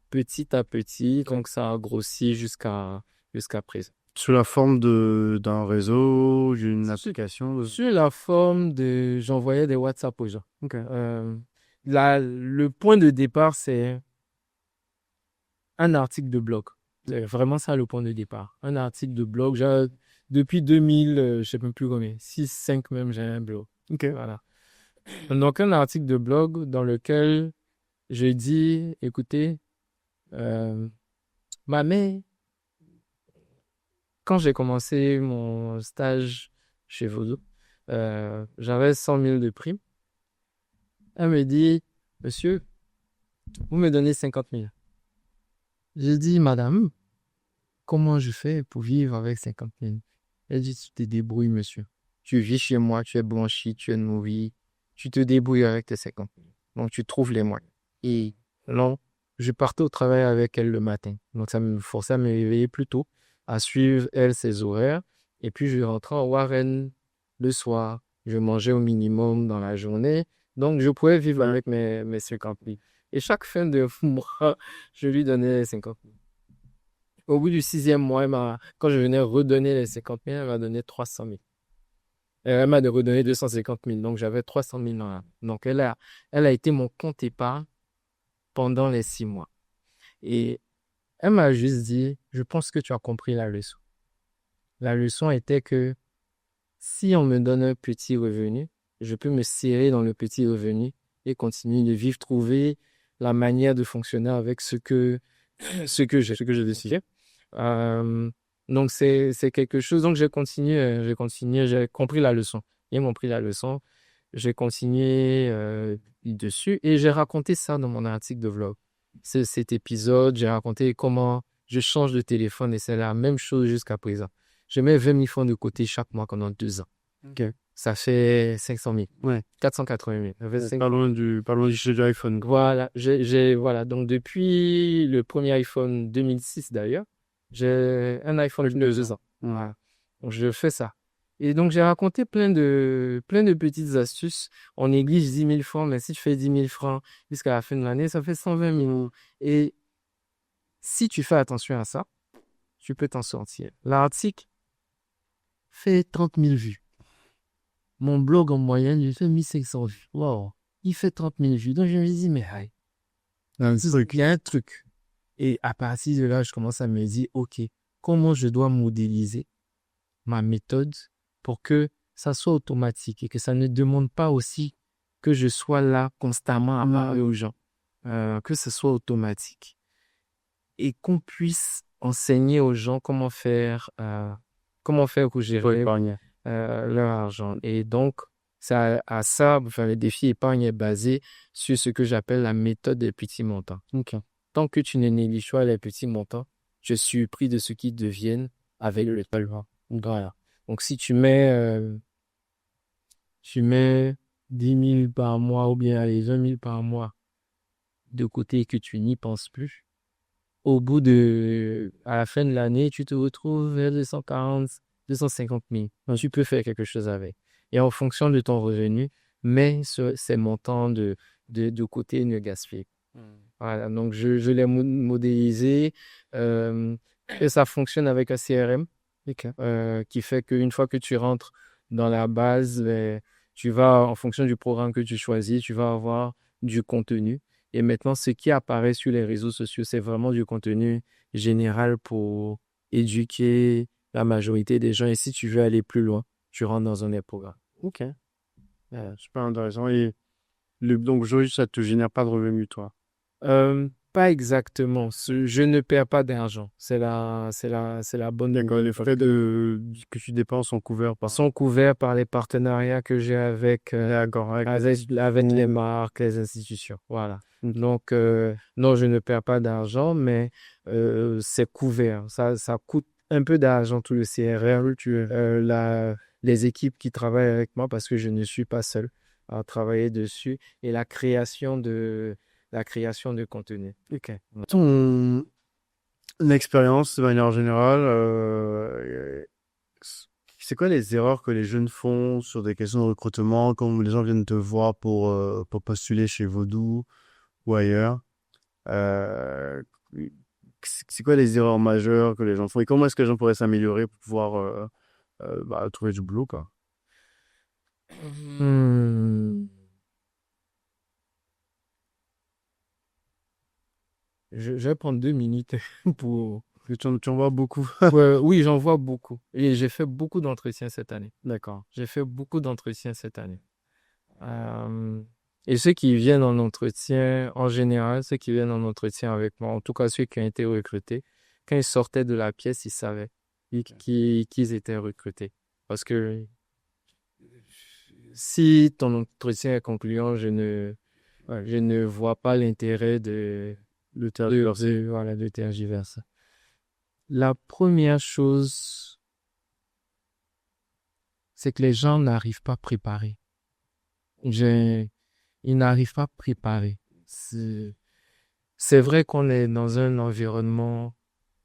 petit à petit. Donc, ça a grossi jusqu'à présent. Sous la forme d'un réseau, d'une application? Sur la forme j'envoyais des WhatsApp aux gens. Le point de départ, c'est un article de blog. C'est vraiment ça le point de départ. Un article de blog. Depuis 2000, je ne sais même plus combien, 6, 5 même, j'ai un blog. Voilà. Donc, un article de blog dans lequel je dis, écoutez, ma mère, quand j'ai commencé mon stage chez Vodo, j'avais 100 000 de primes. Elle me dit, monsieur, vous me donnez 50 000. J'ai dit, madame, comment je fais pour vivre avec 50 000? Elle dit, tu te débrouilles, monsieur. Tu vis chez moi, tu es blanchi, tu es nourri, tu te débrouilles avec tes 50 000. Donc, tu trouves les moyens. Et non, je partais au travail avec elle le matin. Donc, ça me forçait à me réveiller plus tôt, à suivre, elle, ses horaires. Et puis, je rentrais en Warren le soir. Je mangeais au minimum dans la journée. Donc, je pouvais vivre avec mes 50 000. Et chaque fin de mois, je lui donnais les 50 000. Au bout du 6e mois, quand je venais redonner les 50 000, elle m'a donné 300 000. Elle m'a redonné 250 000. Donc, j'avais 300 000 dans la... Donc, elle a été mon compte épargne pendant les 6 mois. Et elle m'a juste dit, je pense que tu as compris la leçon. La leçon était que si on me donne un petit revenu, je peux me serrer dans le petit revenu et continuer de vivre, trouver la manière de fonctionner avec ce que j'ai décidé. Donc, c'est quelque chose. Donc, j'ai continué, j'ai compris la leçon. Ils m'ont pris la leçon. J'ai continué dessus et j'ai raconté ça dans mon article de vlog. Cet épisode, j'ai raconté comment je change de téléphone et c'est la même chose jusqu'à présent. Je mets 20 000 francs de côté chaque mois pendant 2 ans. Ça fait 500 000. Ouais. 480 000. Pas loin du jeu de iPhone. Voilà. Voilà. Donc, depuis le premier iPhone 2006 d'ailleurs, j'ai un iPhone de 2 ans. Voilà. Donc, je fais ça. Et donc, j'ai raconté plein de petites astuces. On néglige 10 000 francs, mais si tu fais 10 000 francs jusqu'à la fin de l'année, ça fait 120 000. Et si tu fais attention à ça, tu peux t'en sortir. L'article fait 30 000 vues. Mon blog, en moyenne, il fait 1500 vues. Wow. Il fait 30 000 vues. Donc, je me dis, mais hey, il y a un truc. Et à partir de là, je commence à me dire, OK, comment je dois modéliser ma méthode pour que ça soit automatique et que ça ne demande pas aussi que je sois là constamment à parler aux gens. Que ce soit automatique. Et qu'on puisse enseigner aux gens comment faire pour gérer leur argent. Et donc, le défi épargne est basé sur ce que j'appelle la méthode des petits montants. Ok. Tant que tu ne négliges pas les petits montants, je suis pris de ce qu'ils deviennent avec le temps. Voilà. Donc, si tu mets 10 000 par mois ou bien allez, 20 000 par mois de côté et que tu n'y penses plus, à la fin de l'année, tu te retrouves vers 240, 250 000. Donc, tu peux faire quelque chose avec. Et en fonction de ton revenu, mets ces montants de côté et ne gaspille. Voilà, donc je l'ai modélisé. Et ça fonctionne avec un CRM qui fait qu'une fois que tu rentres dans la base, tu vas, en fonction du programme que tu choisis, tu vas avoir du contenu. Et maintenant, ce qui apparaît sur les réseaux sociaux, c'est vraiment du contenu général pour éduquer la majorité des gens. Et si tu veux aller plus loin, tu rentres dans un des programmes. Ok. Super intéressant. Et donc, aujourd'hui, ça te génère pas de revenus, toi? Pas exactement. Je ne perds pas d'argent. C'est la bonne D'accord. nouvelle. Les frais que tu dépenses sont couverts par. Sont couverts par les partenariats que j'ai avec les marques, les institutions. Voilà. Donc, non, je ne perds pas d'argent, mais c'est couvert. Ça coûte un peu d'argent, tout le CRM, les équipes qui travaillent avec moi, parce que je ne suis pas seul à travailler dessus, et la création de contenu. Ok. Ton expérience, de manière générale, c'est quoi les erreurs que les jeunes font sur des questions de recrutement, quand les gens viennent te voir pour postuler chez Vodou ou ailleurs? Euh, c'est quoi les erreurs majeures que les gens font et comment est-ce que les gens pourraient s'améliorer pour pouvoir trouver du boulot, quoi? Hmm. Je vais prendre 2 minutes pour... Tu en vois beaucoup. Ouais, oui, j'en vois beaucoup. Et j'ai fait beaucoup d'entretiens cette année. D'accord. J'ai fait beaucoup d'entretiens cette année. Et ceux qui viennent en entretien, en général, ceux qui viennent en entretien avec moi, en tout cas ceux qui ont été recrutés, quand ils sortaient de la pièce, ils savaient qu'ils étaient recrutés. Parce que si ton entretien est concluant, je ne vois pas l'intérêt de tergiverser. La première chose, c'est que les gens n'arrivent pas préparés. Ils n'arrivent pas préparés. C'est vrai qu'on est dans un environnement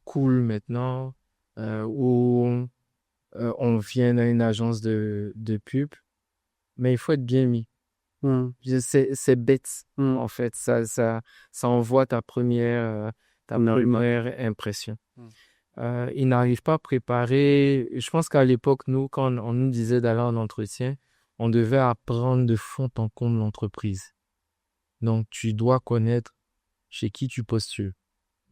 cool maintenant, où on vient à une agence de pub, mais il faut être bien mis. C'est bête, en fait. Ça envoie ta première impression. Ils n'arrivent pas à préparer. Je pense qu'à l'époque, nous, quand on nous disait d'aller en entretien, on devait apprendre de fond en comble l'entreprise. Donc, tu dois connaître chez qui tu postules.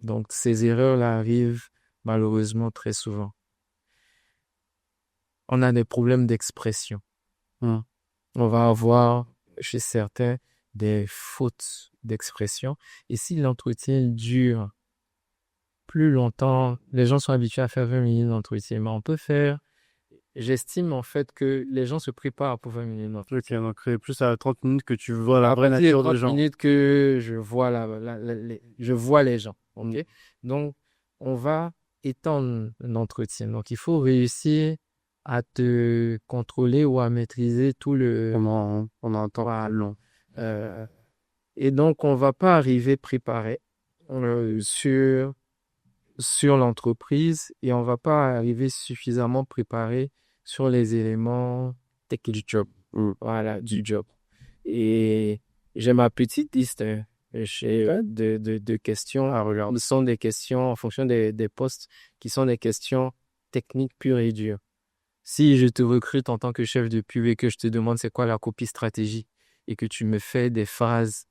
Donc, ces erreurs-là arrivent malheureusement très souvent. On a des problèmes d'expression. On va avoir chez certains des fautes d'expression. Et si l'entretien dure plus longtemps, les gens sont habitués à faire 20 minutes d'entretien, mais on peut faire... J'estime en fait que les gens se préparent pour 20 minutes d'entretien. Ok, donc c'est plus à 30 minutes que tu vois la vraie nature des gens. 30 minutes que je vois je vois les gens. Okay? Donc, on va étendre l'entretien. Donc, il faut réussir à te contrôler ou à maîtriser tout le... On a un temps long. Et donc, on va pas arriver préparé sur l'entreprise et on va pas arriver suffisamment préparé sur les éléments techniques du job. Voilà, du job. Et j'ai ma petite liste de questions à regarder. Ce sont des questions en fonction des postes qui sont des questions techniques pures et dures. Si je te recrute en tant que chef de pub et que je te demande c'est quoi la copie stratégie et que tu me fais des phrases,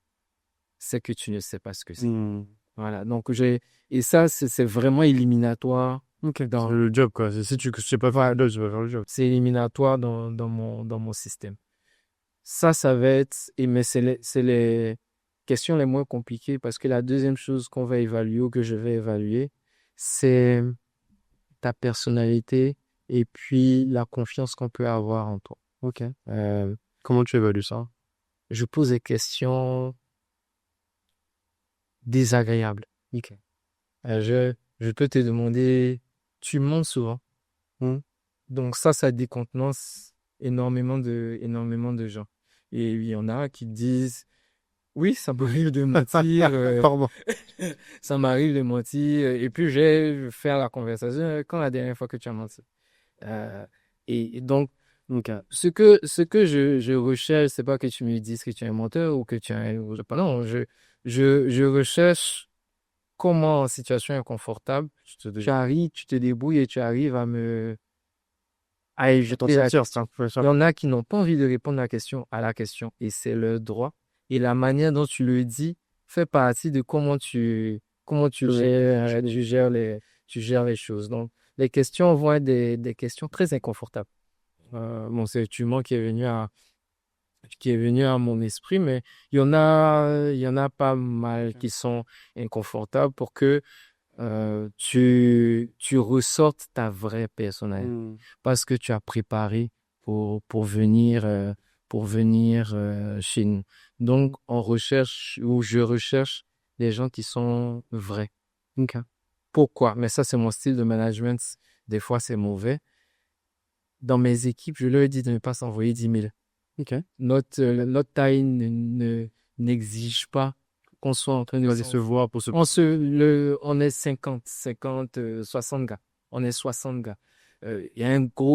c'est que tu ne sais pas ce que c'est. Voilà, donc et ça, c'est vraiment éliminatoire. Dans le job, quoi. Si tu sais pas faire le job, tu vas faire le job. C'est éliminatoire dans mon système. Ça va être... Mais c'est les questions les moins compliquées parce que la deuxième chose qu'on va évaluer ou que je vais évaluer, c'est ta personnalité et puis la confiance qu'on peut avoir en toi. Ok. Euh, Comment tu évalues ça? je pose des questions désagréables. Ok. Je peux te demander, tu mens souvent. Hmm. Donc ça décontenance énormément de gens. Et il y en a qui disent, oui, ça m'arrive de mentir, Pardon. ça m'arrive de mentir. Et puis, je vais faire la conversation. Quand la dernière fois que tu as menti? Euh, et donc, Ok. ce que je recherche, c'est pas que tu me dises que tu es un menteur ou que tu es non, je recherche comment, en situation inconfortable, tu arrives, tu te débrouilles et tu arrives à Je t'en éviter la sortir, question. Il y en a qui n'ont pas envie de répondre à la question, et c'est leur droit. Et la manière dont tu le dis fait partie de comment tu gères les choses. Donc, les questions vont être des questions très inconfortables. Bon, c'est actuellement qui est venu à mon esprit, mais il y en a pas mal qui sont inconfortables pour que tu ressortes ta vraie personnalité Hmm. parce que tu as préparé pour venir chez nous. Donc, on recherche ou je recherche des gens qui sont vrais. Ok. Pourquoi? Mais ça, c'est mon style de management. Des fois, c'est mauvais. Dans mes équipes, je leur dis de ne pas s'envoyer 10 000. Ok. Notre taille n'exige pas qu'on soit en train Il de va aller se voir pour se. on est 50, 60 gars. On est 60 gars. Il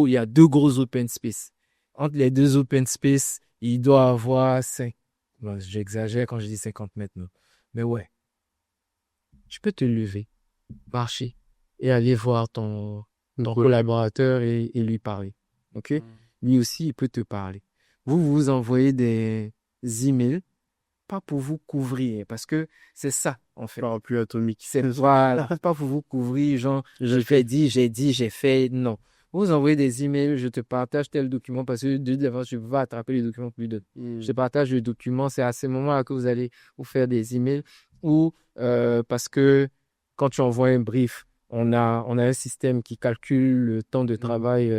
y a deux gros open space. Entre les deux open space, il doit avoir 5. Bon, j'exagère quand je dis 50 mètres, non. Mais ouais, tu peux te lever, marcher et aller voir ton Ouais. collaborateur et lui parler. OK? Hmm. Lui aussi, il peut te parler. Vous envoyez des emails, pas pour vous couvrir, parce que c'est ça, en fait. Parapluie atomique. C'est voilà, pas pour vous couvrir, genre, j'ai fait, non. Vous envoyez des emails, je te partage tel document parce que de devant, je vais attraper les documents plus de. Hmm. Je te partage le document, c'est à ce moment-là que vous allez vous faire des emails ou parce que quand tu envoies un brief, on a un système qui calcule le temps de travail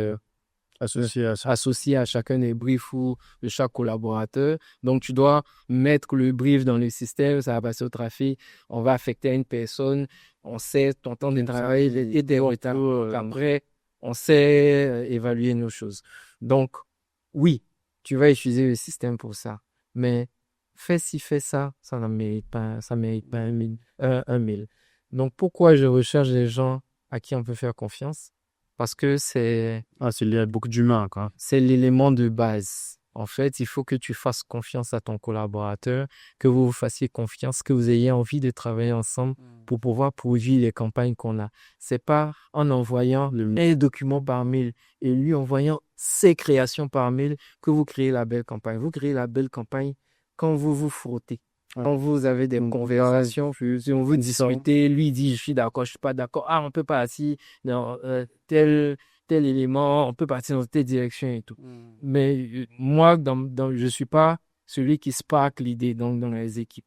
Associé à ça. associé à chacun des briefs ou de chaque collaborateur. Donc, tu dois mettre le brief dans le système, ça va passer au trafic, on va affecter à une personne, on sait ton temps de travail et des retards. Après, on sait évaluer nos choses. Donc, oui, tu vas utiliser le système pour ça. Mais fais ci, fais ça, ça mérite pas un mail. Donc, pourquoi je recherche des gens à qui on peut faire confiance? Parce que Ah, c'est lié à beaucoup d'humains, quoi. c'est l'élément de base. En fait, il faut que tu fasses confiance à ton collaborateur, que vous vous fassiez confiance, que vous ayez envie de travailler ensemble pour pouvoir produire les campagnes qu'on a. C'est pas en envoyant un document par mail et lui envoyant ses créations par mail que vous créez la belle campagne. Vous créez la belle campagne quand vous vous frottez. Quand vous avez des conversations, si on veut discuter, lui dit je suis d'accord, je suis pas d'accord. Ah, on peut pas assis dans tel élément, on peut partir dans telle direction et tout. Mais moi, je suis pas celui qui spark l'idée dans les équipes.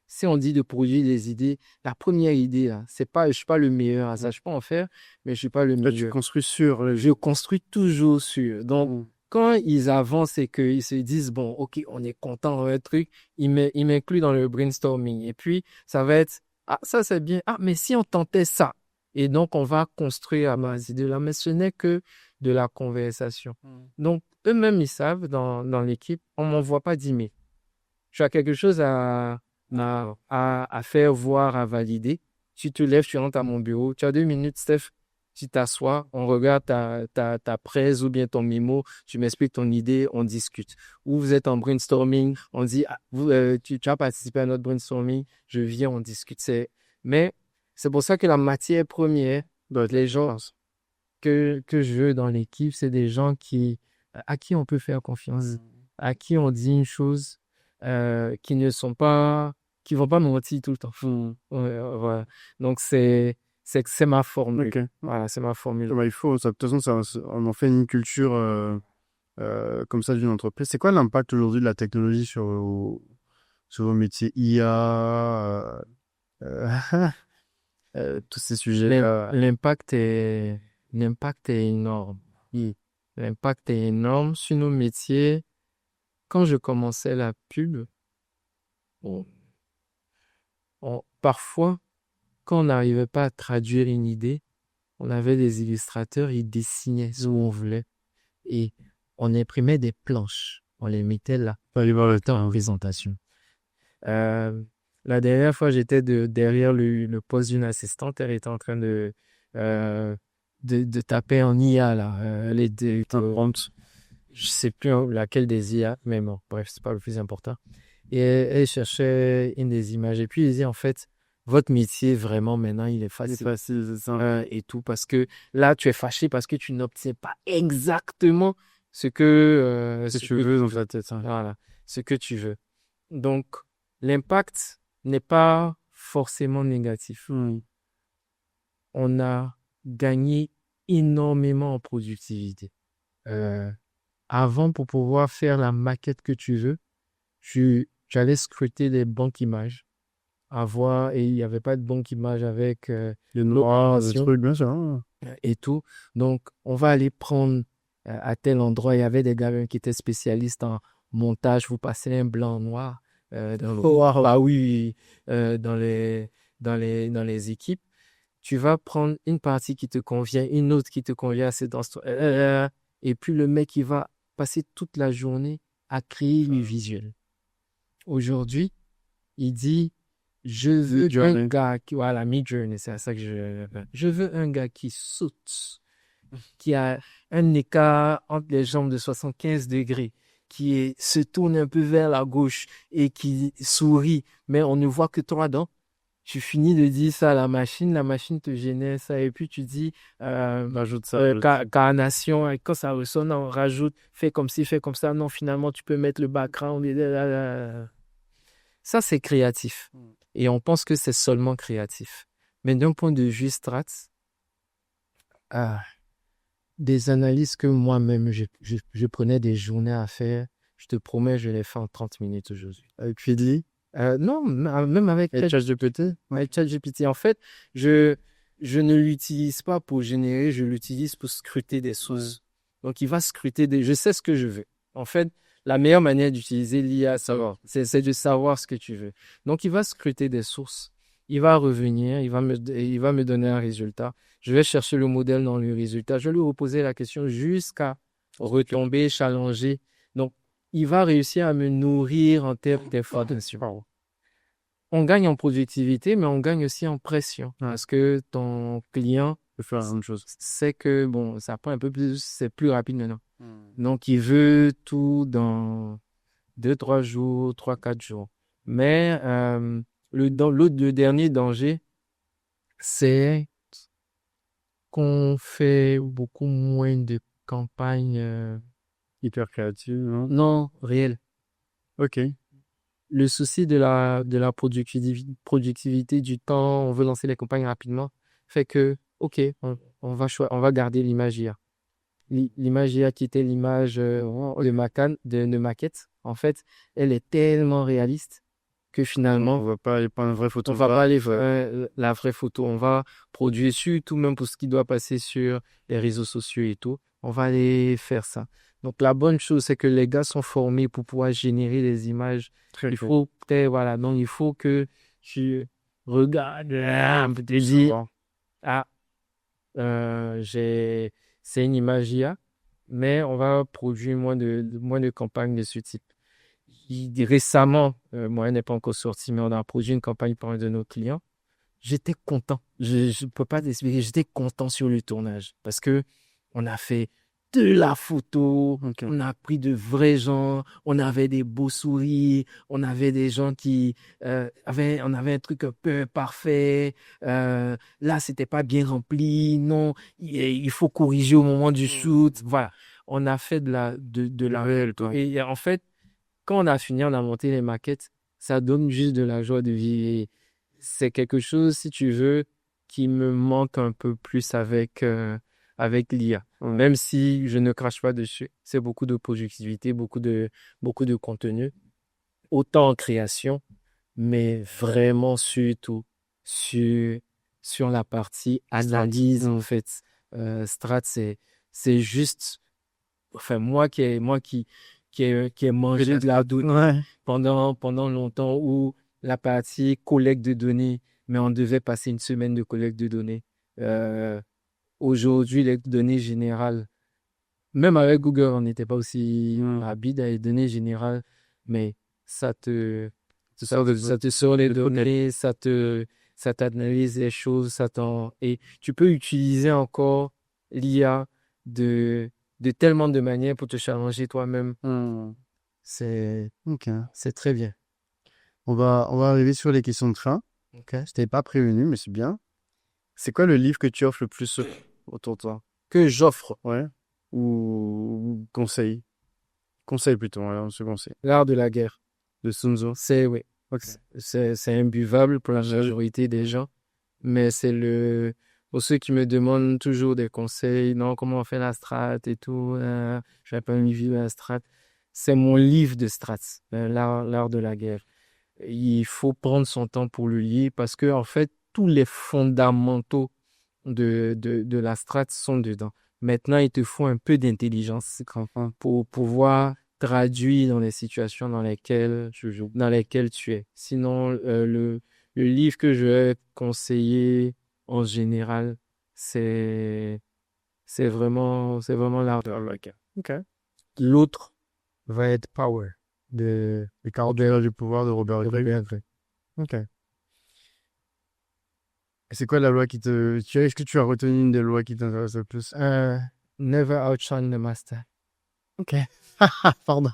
Si on dit de produire des idées, la première idée, là, je suis pas le meilleur à ça. Je peux en faire, mais je suis pas le Là, tu meilleur. construis sur. Je construis toujours sur. Donc, quand ils avancent et qu'ils se disent, bon, OK, on est content de un truc, ils m'incluent dans le brainstorming. Et puis, ça va être, ah, ça c'est bien. Ah, mais si on tentait ça. Et donc, on va construire à base de là. Mais ce n'est que de la conversation. Donc, eux-mêmes, ils savent dans l'équipe, on m'envoie pas 10 000. Tu as quelque chose à faire, voir, à valider. Tu te lèves, tu rentres à mon bureau. Tu as 2 minutes, Steph. Tu t'assois, on regarde ta presse ou bien ton mémo, tu m'expliques ton idée, on discute. Ou vous êtes en brainstorming, on dit, ah, tu as participé à notre brainstorming, je viens, on discute. Mais c'est pour ça que la matière première, les gens que je veux dans l'équipe, c'est des gens à qui on peut faire confiance, à qui on dit une chose, qui ne sont pas, qui vont pas mentir tout le temps. Ouais, voilà. Donc, c'est ma formule. Ok. Voilà, c'est ma formule. Bah, il faut, ça, de toute façon, on en fait une culture comme ça d'une entreprise. C'est quoi l'impact aujourd'hui de la technologie sur vos métiers IA tous ces sujets. L'impact est énorme. Mm. L'impact est énorme sur nos métiers. Quand je commençais la pub, on- parfois, quand on n'arrivait pas à traduire une idée, on avait des illustrateurs, ils dessinaient où on voulait. Et on imprimait des planches. On les mettait là, Fallait voir le temps. en présentation. La dernière fois, j'étais derrière le poste d'une assistante. Elle était en train de taper en IA, là. Je sais plus laquelle des IA, mais bon, bref, c'est pas le plus important. Et elle cherchait une des images. Et puis, il disait, en fait, votre métier, vraiment, maintenant, il est C'est facile. facile, c'est ça. Et tout, parce que là, tu es fâché parce que tu n'obtiens pas exactement ce que, Ce que tu veux dans ta tête. Hein. voilà, ce que tu veux. Donc, l'impact n'est pas forcément négatif. Mm. On a gagné énormément en productivité. Avant, pour pouvoir faire la maquette que tu veux, tu allais scruter des banques images. Et il n'y avait pas de banque image avec Les noirs, des trucs, bien sûr. Hein. et tout. Donc, on va aller prendre à tel endroit. Il y avait des gars qui étaient spécialistes en montage. Vous passez un blanc-noir bah oui, dans les équipes. Tu vas prendre une partie qui te convient, une autre qui te convient. Et puis, le mec, il va passer toute la journée à créer le visuel. Aujourd'hui, il dit, je veux un gars qui, voilà, Midjourney, c'est à ça que je veux un gars qui saute, qui a un écart entre les jambes de 75 degrés, se tourne un peu vers la gauche et qui sourit, mais on ne voit que trois dents. Tu finis de dire ça à la machine te génère ça, et puis tu dis, rajoute ça. carnation, et quand ça ressonne, on rajoute, fais comme ci, fais comme ça, non, finalement, tu peux mettre le background, ça, c'est créatif. Et on pense que c'est seulement créatif. Mais d'un point de vue strat, des analyses que moi-même, je prenais des journées à faire, je te promets, je les fais en 30 minutes aujourd'hui. Avec Feedly? Non, même avec ChatGPT? Ouais, ChatGPT. En fait, je ne l'utilise pas pour générer, je l'utilise pour scruter des sources. Donc, il va scruter je sais ce que je veux. En fait, la meilleure manière d'utiliser l'IA, c'est de savoir ce que tu veux. Donc, il va scruter des sources. Il va revenir, il va me donner un résultat. Je vais chercher le modèle dans le résultat. Je vais lui reposer la question jusqu'à retomber, challenger. Donc, il va réussir à me nourrir en termes d'informations. On gagne en productivité, mais on gagne aussi en pression. Parce que ton client peut faire la même chose. sait que, bon, ça prend un peu plus, c'est plus rapide maintenant. Donc, il veut tout dans 2-3 jours, 3-4 jours. Mais le dernier danger, c'est qu'on fait beaucoup moins de campagnes. Hyper créative, non? Non, réelles. Ok. Le souci de la productivité du temps, on veut lancer les campagnes rapidement, fait que, OK, on va garder l'image IA. L'image IA qui était l'image de maquette, en fait, elle est tellement réaliste que finalement, On va pas aller prendre une vraie photo. on va pas aller voir la vraie photo. On va produire surtout même pour ce qui doit passer sur les réseaux sociaux et tout. On va aller faire ça. Donc, la bonne chose, c'est que les gars sont formés pour pouvoir générer des images. Très Il cool. faut peut-être, voilà, donc il faut que tu regardes, te dis, c'est une image IA, mais on va produire moins de campagnes de ce type. Récemment, moi, elle n'est pas encore sorti, mais on a produit une campagne pour un de nos clients. J'étais content. Je ne peux pas t'expliquer. J'étais content sur le tournage parce que on a fait de la photo, on a pris de vrais gens, on avait des beaux sourires, on avait des gens qui on avait un truc un peu parfait. Là, c'était pas bien rempli. Non, il faut corriger au moment du shoot. Voilà, on a fait de la réelle, toi. Et en fait, quand on a fini, on a monté les maquettes. Ça donne juste de la joie de vivre. Et c'est quelque chose, si tu veux, qui me manque un peu plus avec l'IA. Même si je ne crache pas dessus, c'est beaucoup de productivité, beaucoup de contenu, autant en création, mais vraiment surtout sur sur la partie analyse, en fait. Strat, c'est juste, enfin, qui ai mangé de la donnée Ouais. pendant longtemps où la partie collecte de données, mais on devait passer une semaine de collecte de données. Euh, Aujourd'hui, les données générales, même avec Google, on n'était pas aussi rapide à les données générales, mais ça te, ça te sort les données, ça t'analyse les choses, et tu peux utiliser encore l'IA de, de tellement de manières pour te challenger toi-même. Hmm. C'est, Ok. c'est très bien. On va arriver sur les questions de fin. Ok. Je t'avais pas prévenu, mais c'est bien. C'est quoi le livre que tu offres le plus autour de toi? Que j'offre Ouais. Ou conseil? Conseil plutôt, ouais, on se conseille. l'art de la guerre. De Sun Tzu. Oui, Ok. c'est imbuvable pour la majorité des gens, mais pour ceux qui me demandent toujours des conseils, non, comment on fait la strat et tout, je vais pas une vidéo de la strat. C'est mon livre de strat, l'art de la guerre. Il faut prendre son temps pour le lire parce que, en fait, tous les fondamentaux de la strat sont dedans. Maintenant, il te faut un peu d'intelligence pour pouvoir traduire dans les situations dans lesquelles tu es. Sinon, le livre que je vais conseiller en général, c'est, c'est vraiment l'art de la guerre. Ok. L'autre va être Power de Les 48 heures du pouvoir de Robert Greene. Robert Greene. Ok. Et c'est quoi la loi est-ce que tu as retenu une des lois qui t'intéresse le plus? Never outshine the master. Ok. Pardon.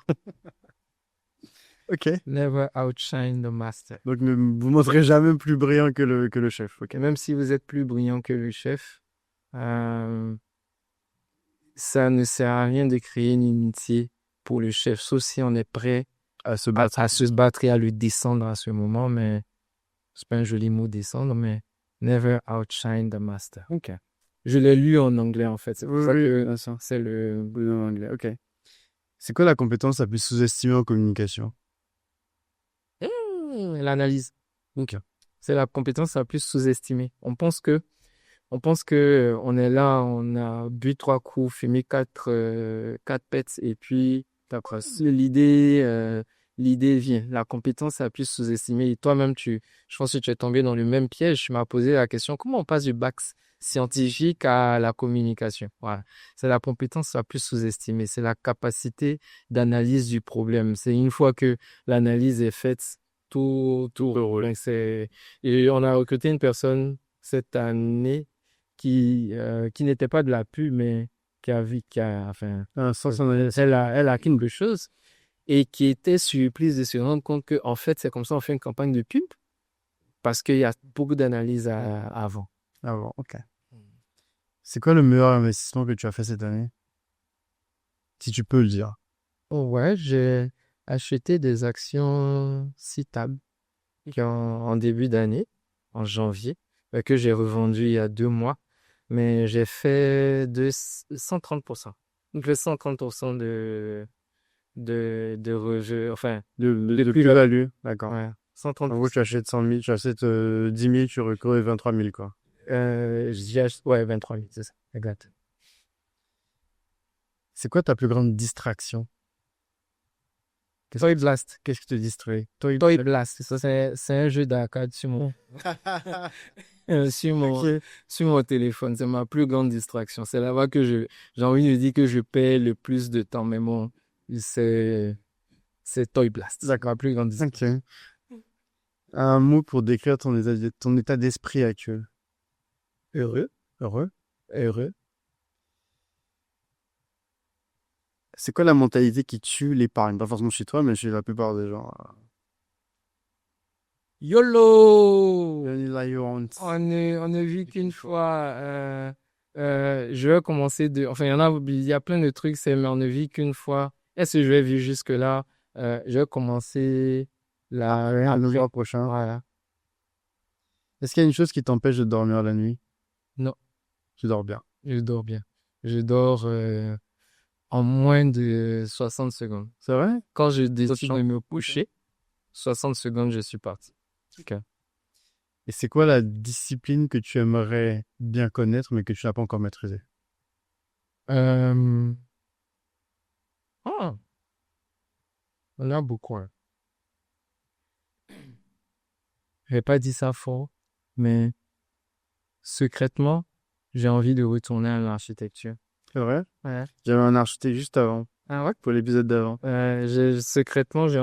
Ok. Never outshine the master. Donc, ne vous montrez jamais plus brillant que le chef. Ok. Et même si vous êtes plus brillant que le chef, euh, ça ne sert à rien de créer une unité pour le chef, sauf si on est prêt À se battre. à se battre et à le descendre à ce moment. Mais c'est pas un joli mot descendre, mais never outshine the master. Ok. Je l'ai lu en anglais en fait. C'est pour ça que Ah, ça. c'est le Oui, en anglais. Ok. C'est quoi la compétence la plus sous-estimée en communication? l'analyse. Ok. C'est la compétence la plus sous-estimée. On pense que on est là, on a bu 3 coups, fumé quatre pets et puis l'idée vient. La compétence la plus sous-estimée. Et toi-même, je pense que tu es tombé dans le même piège. Tu m'as posé la question, comment on passe du bac scientifique à la communication? Voilà. C'est la compétence la plus sous-estimée. C'est la capacité d'analyse du problème. C'est une fois que l'analyse est faite, tout roule. Et on a recruté une personne cette année qui n'était pas de la pub, mais enfin, Sans analyse. elle a quelque chose et qui était surprise de se rendre compte que, en fait, c'est comme ça on fait une campagne de pub parce qu'il y a beaucoup d'analyses avant. Ah bon, ok. C'est quoi le meilleur investissement que tu as fait cette année? Si tu peux le dire. Oh ouais, j'ai acheté des actions citables en début d'année, en janvier, que j'ai revendu il y a 2 mois, mais j'ai fait 130%. Donc, le 130% de rejeu, enfin, De plus-value. D'accord. ouais, En gros, 130%. tu achètes 100 000, tu achètes 10 000, tu recrées 23 000, quoi. Ouais, 23 000, c'est ça, exact. C'est quoi ta plus grande distraction? Toy Blast. Qu'est-ce qui te distrait? Toy Blast, ça, c'est un jeu d'arcade sur mon, Ok. sur mon téléphone. C'est ma plus grande distraction. C'est là-bas que j'ai envie de dire que je perds le plus de temps, mais bon, c'est, c'est Toy Blast. D'accord. Ma plus grande distraction. Ok. Un mot pour décrire ton état d'esprit actuel. Heureux, Heureux. heureux. C'est quoi la mentalité qui tue l'épargne? Pas forcément chez toi, mais chez la plupart des gens. YOLO! Lions. On ne vit qu'une fois. Je vais commencer enfin, il y a plein de trucs, mais on ne vit qu'une fois. Est-ce que je vais vivre jusque-là? Je vais commencer Le jour prochain. Voilà. Est-ce qu'il y a une chose qui t'empêche de dormir la nuit? Non, Tu dors bien. je dors bien. Je dors en moins de 60 secondes. C'est vrai? Quand je décide de me coucher, 60 secondes, je suis parti. Ok. Et c'est quoi la discipline que tu aimerais bien connaître, mais que tu n'as pas encore maîtrisée? Euh, ah, on a beaucoup, hein. Je n'ai pas dit ça fort, mais secrètement, j'ai envie de retourner à l'architecture. C'est vrai? Ouais. J'avais un architecte juste avant, Ah ouais? pour l'épisode d'avant. Secrètement, j'ai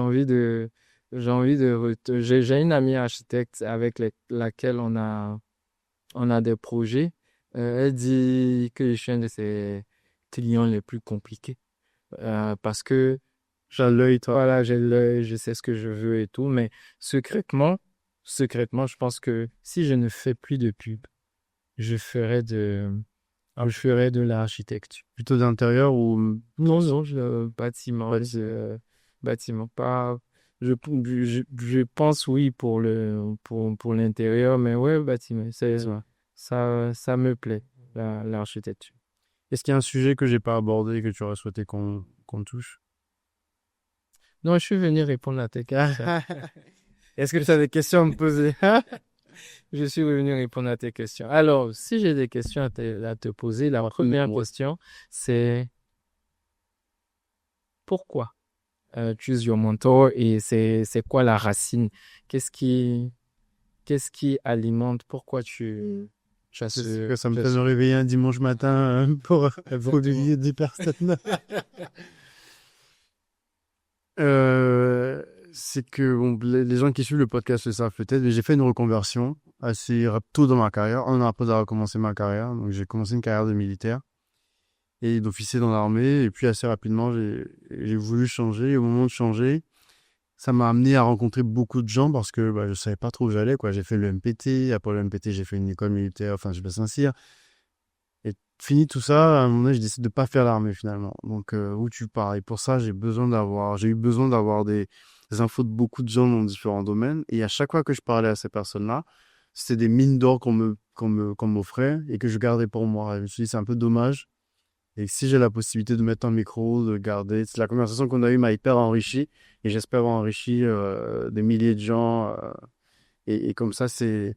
une amie architecte avec laquelle on a des projets. Elle dit que je suis un de ses clients les plus compliqués. Parce que, J'ai l'œil, toi. voilà, j'ai l'œil, je sais ce que je veux et tout, mais secrètement, secrètement, je pense que si je ne fais plus de pub, je ferai je ferai de l'architecture. Plutôt d'intérieur ou... Non, non, bâtiment, bâtiment, pas, je pense oui pour l'intérieur, mais ouais, bâtiment, C'est vrai. ça me plaît, l'architecture. Est-ce qu'il y a un sujet que j'ai pas abordé et que tu aurais souhaité qu'on touche? Non, je suis venu répondre à tes questions. Est-ce que tu as des questions à me poser? Je suis venu répondre à tes questions. Alors, si j'ai des questions à te poser, la première question, c'est pourquoi choose your mentor et c'est quoi la racine? Qu'est-ce qui, qu'est-ce qui alimente? Pourquoi tu as Que ça me fait me réveiller un dimanche matin pour publier des personnes. C'est que bon, les gens qui suivent le podcast le savent peut-être, mais j'ai fait une reconversion assez tôt dans ma carrière, un an après avoir commencé ma carrière. Donc j'ai commencé une carrière de militaire et d'officier dans l'armée. Et puis assez rapidement, j'ai voulu changer. Et au moment de changer, ça m'a amené à rencontrer beaucoup de gens parce que je savais pas trop où j'allais, quoi. J'ai fait le MPT. Après le MPT, j'ai fait une école militaire, enfin, je vais Saint-Cyr. Et fini tout ça, à un moment donné, j'ai décidé de pas faire l'armée finalement. Donc, où tu pars? Et pour ça, j'ai eu besoin d'avoir des infos de beaucoup de gens dans différents domaines. Et à chaque fois que je parlais à ces personnes-là, c'était des mines d'or qu'on m'offrait et que je gardais pour moi. Et je me suis dit, c'est un peu dommage. Et si j'ai la possibilité de mettre un micro, de garder, c'est la conversation qu'on a eue m'a hyper enrichi. Et j'espère avoir enrichi des milliers de gens. Et comme ça, c'est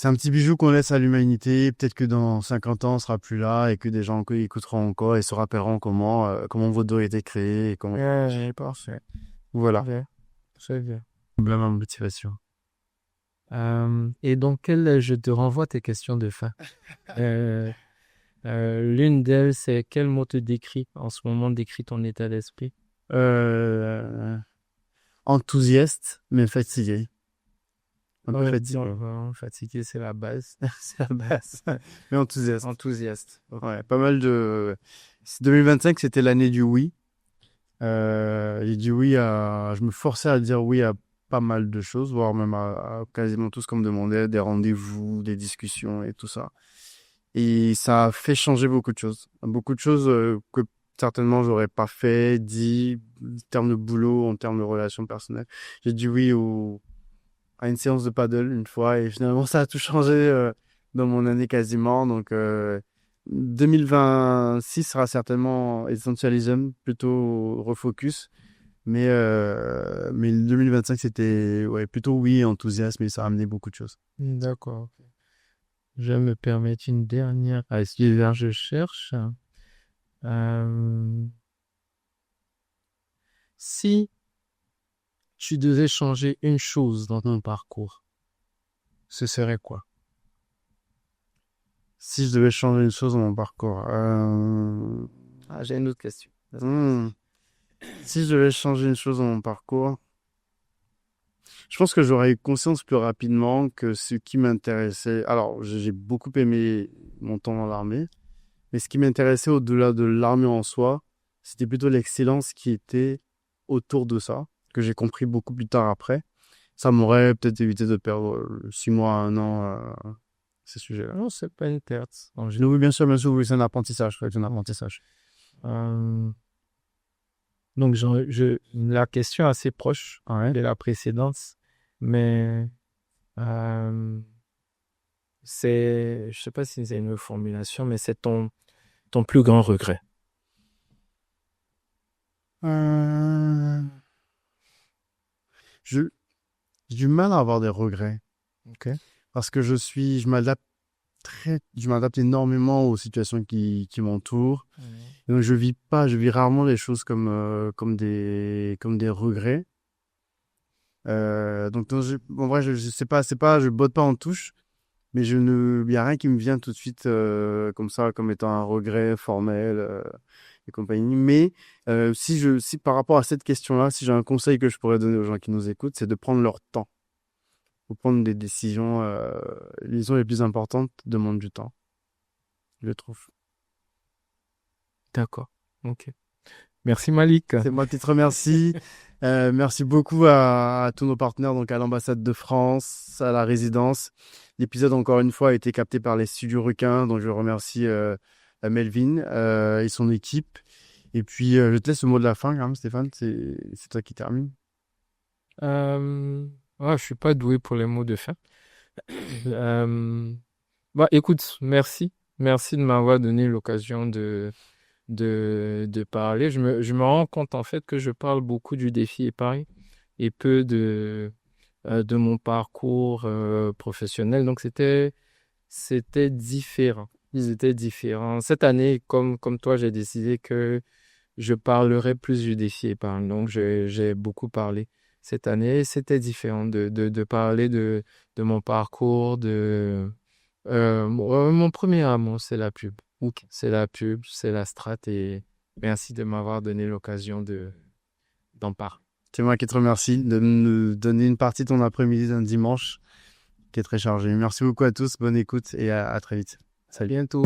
un petit bijou qu'on laisse à l'humanité. Peut-être que dans 50 ans, on sera plus là et que des gens écouteront encore et se rappelleront comment votre dos a été créé et comment. Ouais, parfait. Voilà. Ouais, très bien. La même motivation. Et donc, je te renvoie tes questions de fin. L'une d'elles, c'est quel mot te décrit en ce moment, décrit ton état d'esprit? Enthousiaste, mais fatigué. Un peu Ouais, fatigué. fatigué, c'est la base. C'est la base. Mais enthousiaste. Enthousiaste. Ok. Ouais, pas mal de. 2025, c'était l'année du oui. J'ai dit oui à. Je me forçais à dire oui à pas mal de choses, voire même à quasiment tout ce qu'on me demandait, des rendez-vous, des discussions et tout ça. Et ça a fait changer beaucoup de choses. Beaucoup de choses que certainement j'aurais pas fait, dit, en termes de boulot, en termes de relations personnelles. J'ai dit oui à une séance de paddle une fois et finalement ça a tout changé dans mon année quasiment. Donc 2026 sera certainement Essentialism, plutôt refocus. Mais 2025 c'était ouais, plutôt oui, enthousiasme et ça a amené beaucoup de choses. D'accord. Je vais me permettre une dernière. Ah, excusez-moi, je cherche. Euh, Si tu devais changer une chose dans ton parcours, ce serait quoi? Si je devais changer une chose dans mon parcours, Ah, j'ai une autre question. hmm, si je devais changer une chose dans mon parcours, je pense que j'aurais eu conscience plus rapidement que ce qui m'intéressait. Alors, j'ai beaucoup aimé mon temps dans l'armée, mais ce qui m'intéressait au-delà de l'armée en soi, c'était plutôt l'excellence qui était autour de ça, que j'ai compris beaucoup plus tard après. Ça m'aurait peut-être évité de perdre 6 mois, un an, ces sujets-là. Non, c'est pas une perte. Oui, bien sûr, oui, c'est un apprentissage. C'est un apprentissage. Euh, donc, la question est assez proche Ouais. de la précédente, mais je sais pas si c'est une formulation, mais c'est ton plus grand regret. Euh, Je, J'ai du mal à avoir des regrets Ok. parce que je m'adapte énormément aux situations qui m'entourent. Donc je vis rarement les choses comme des regrets. Donc non, en vrai, je sais pas, je botte pas en touche, mais il y a rien qui me vient tout de suite comme ça, comme étant un regret formel et compagnie. Mais si par rapport à cette question-là, si j'ai un conseil que je pourrais donner aux gens qui nous écoutent, c'est de prendre leur temps. Pour prendre des décisions, les décisions les plus importantes demandent du temps, je trouve. D'accord. Ok. Merci Malik. C'est moi qui te remercie. Merci beaucoup à tous nos partenaires, donc à l'ambassade de France, à la résidence. L'épisode, encore une fois, a été capté par les studios Requins, donc je remercie Melvin et son équipe. Et puis, je te laisse le mot de la fin, quand même, Stéphane. C'est toi qui termine. Je suis pas doué pour les mots de fin. Euh, Écoute, merci. Merci de m'avoir donné l'occasion de parler. Je me rends compte en fait que je parle beaucoup du défi épargne et peu de mon parcours professionnel. Donc c'était différent. Ils étaient différents. Cette année, comme toi, j'ai décidé que je parlerai plus du défi épargne. Donc j'ai beaucoup parlé cette année. C'était différent de parler de mon parcours, mon premier amour, c'est la pub. Ok. C'est la pub, c'est la strat et merci de m'avoir donné l'occasion d'en parler. C'est moi qui te remercie de nous donner une partie de ton après-midi d'un dimanche qui est très chargé. Merci beaucoup à tous. Bonne écoute et à très vite. À bientôt.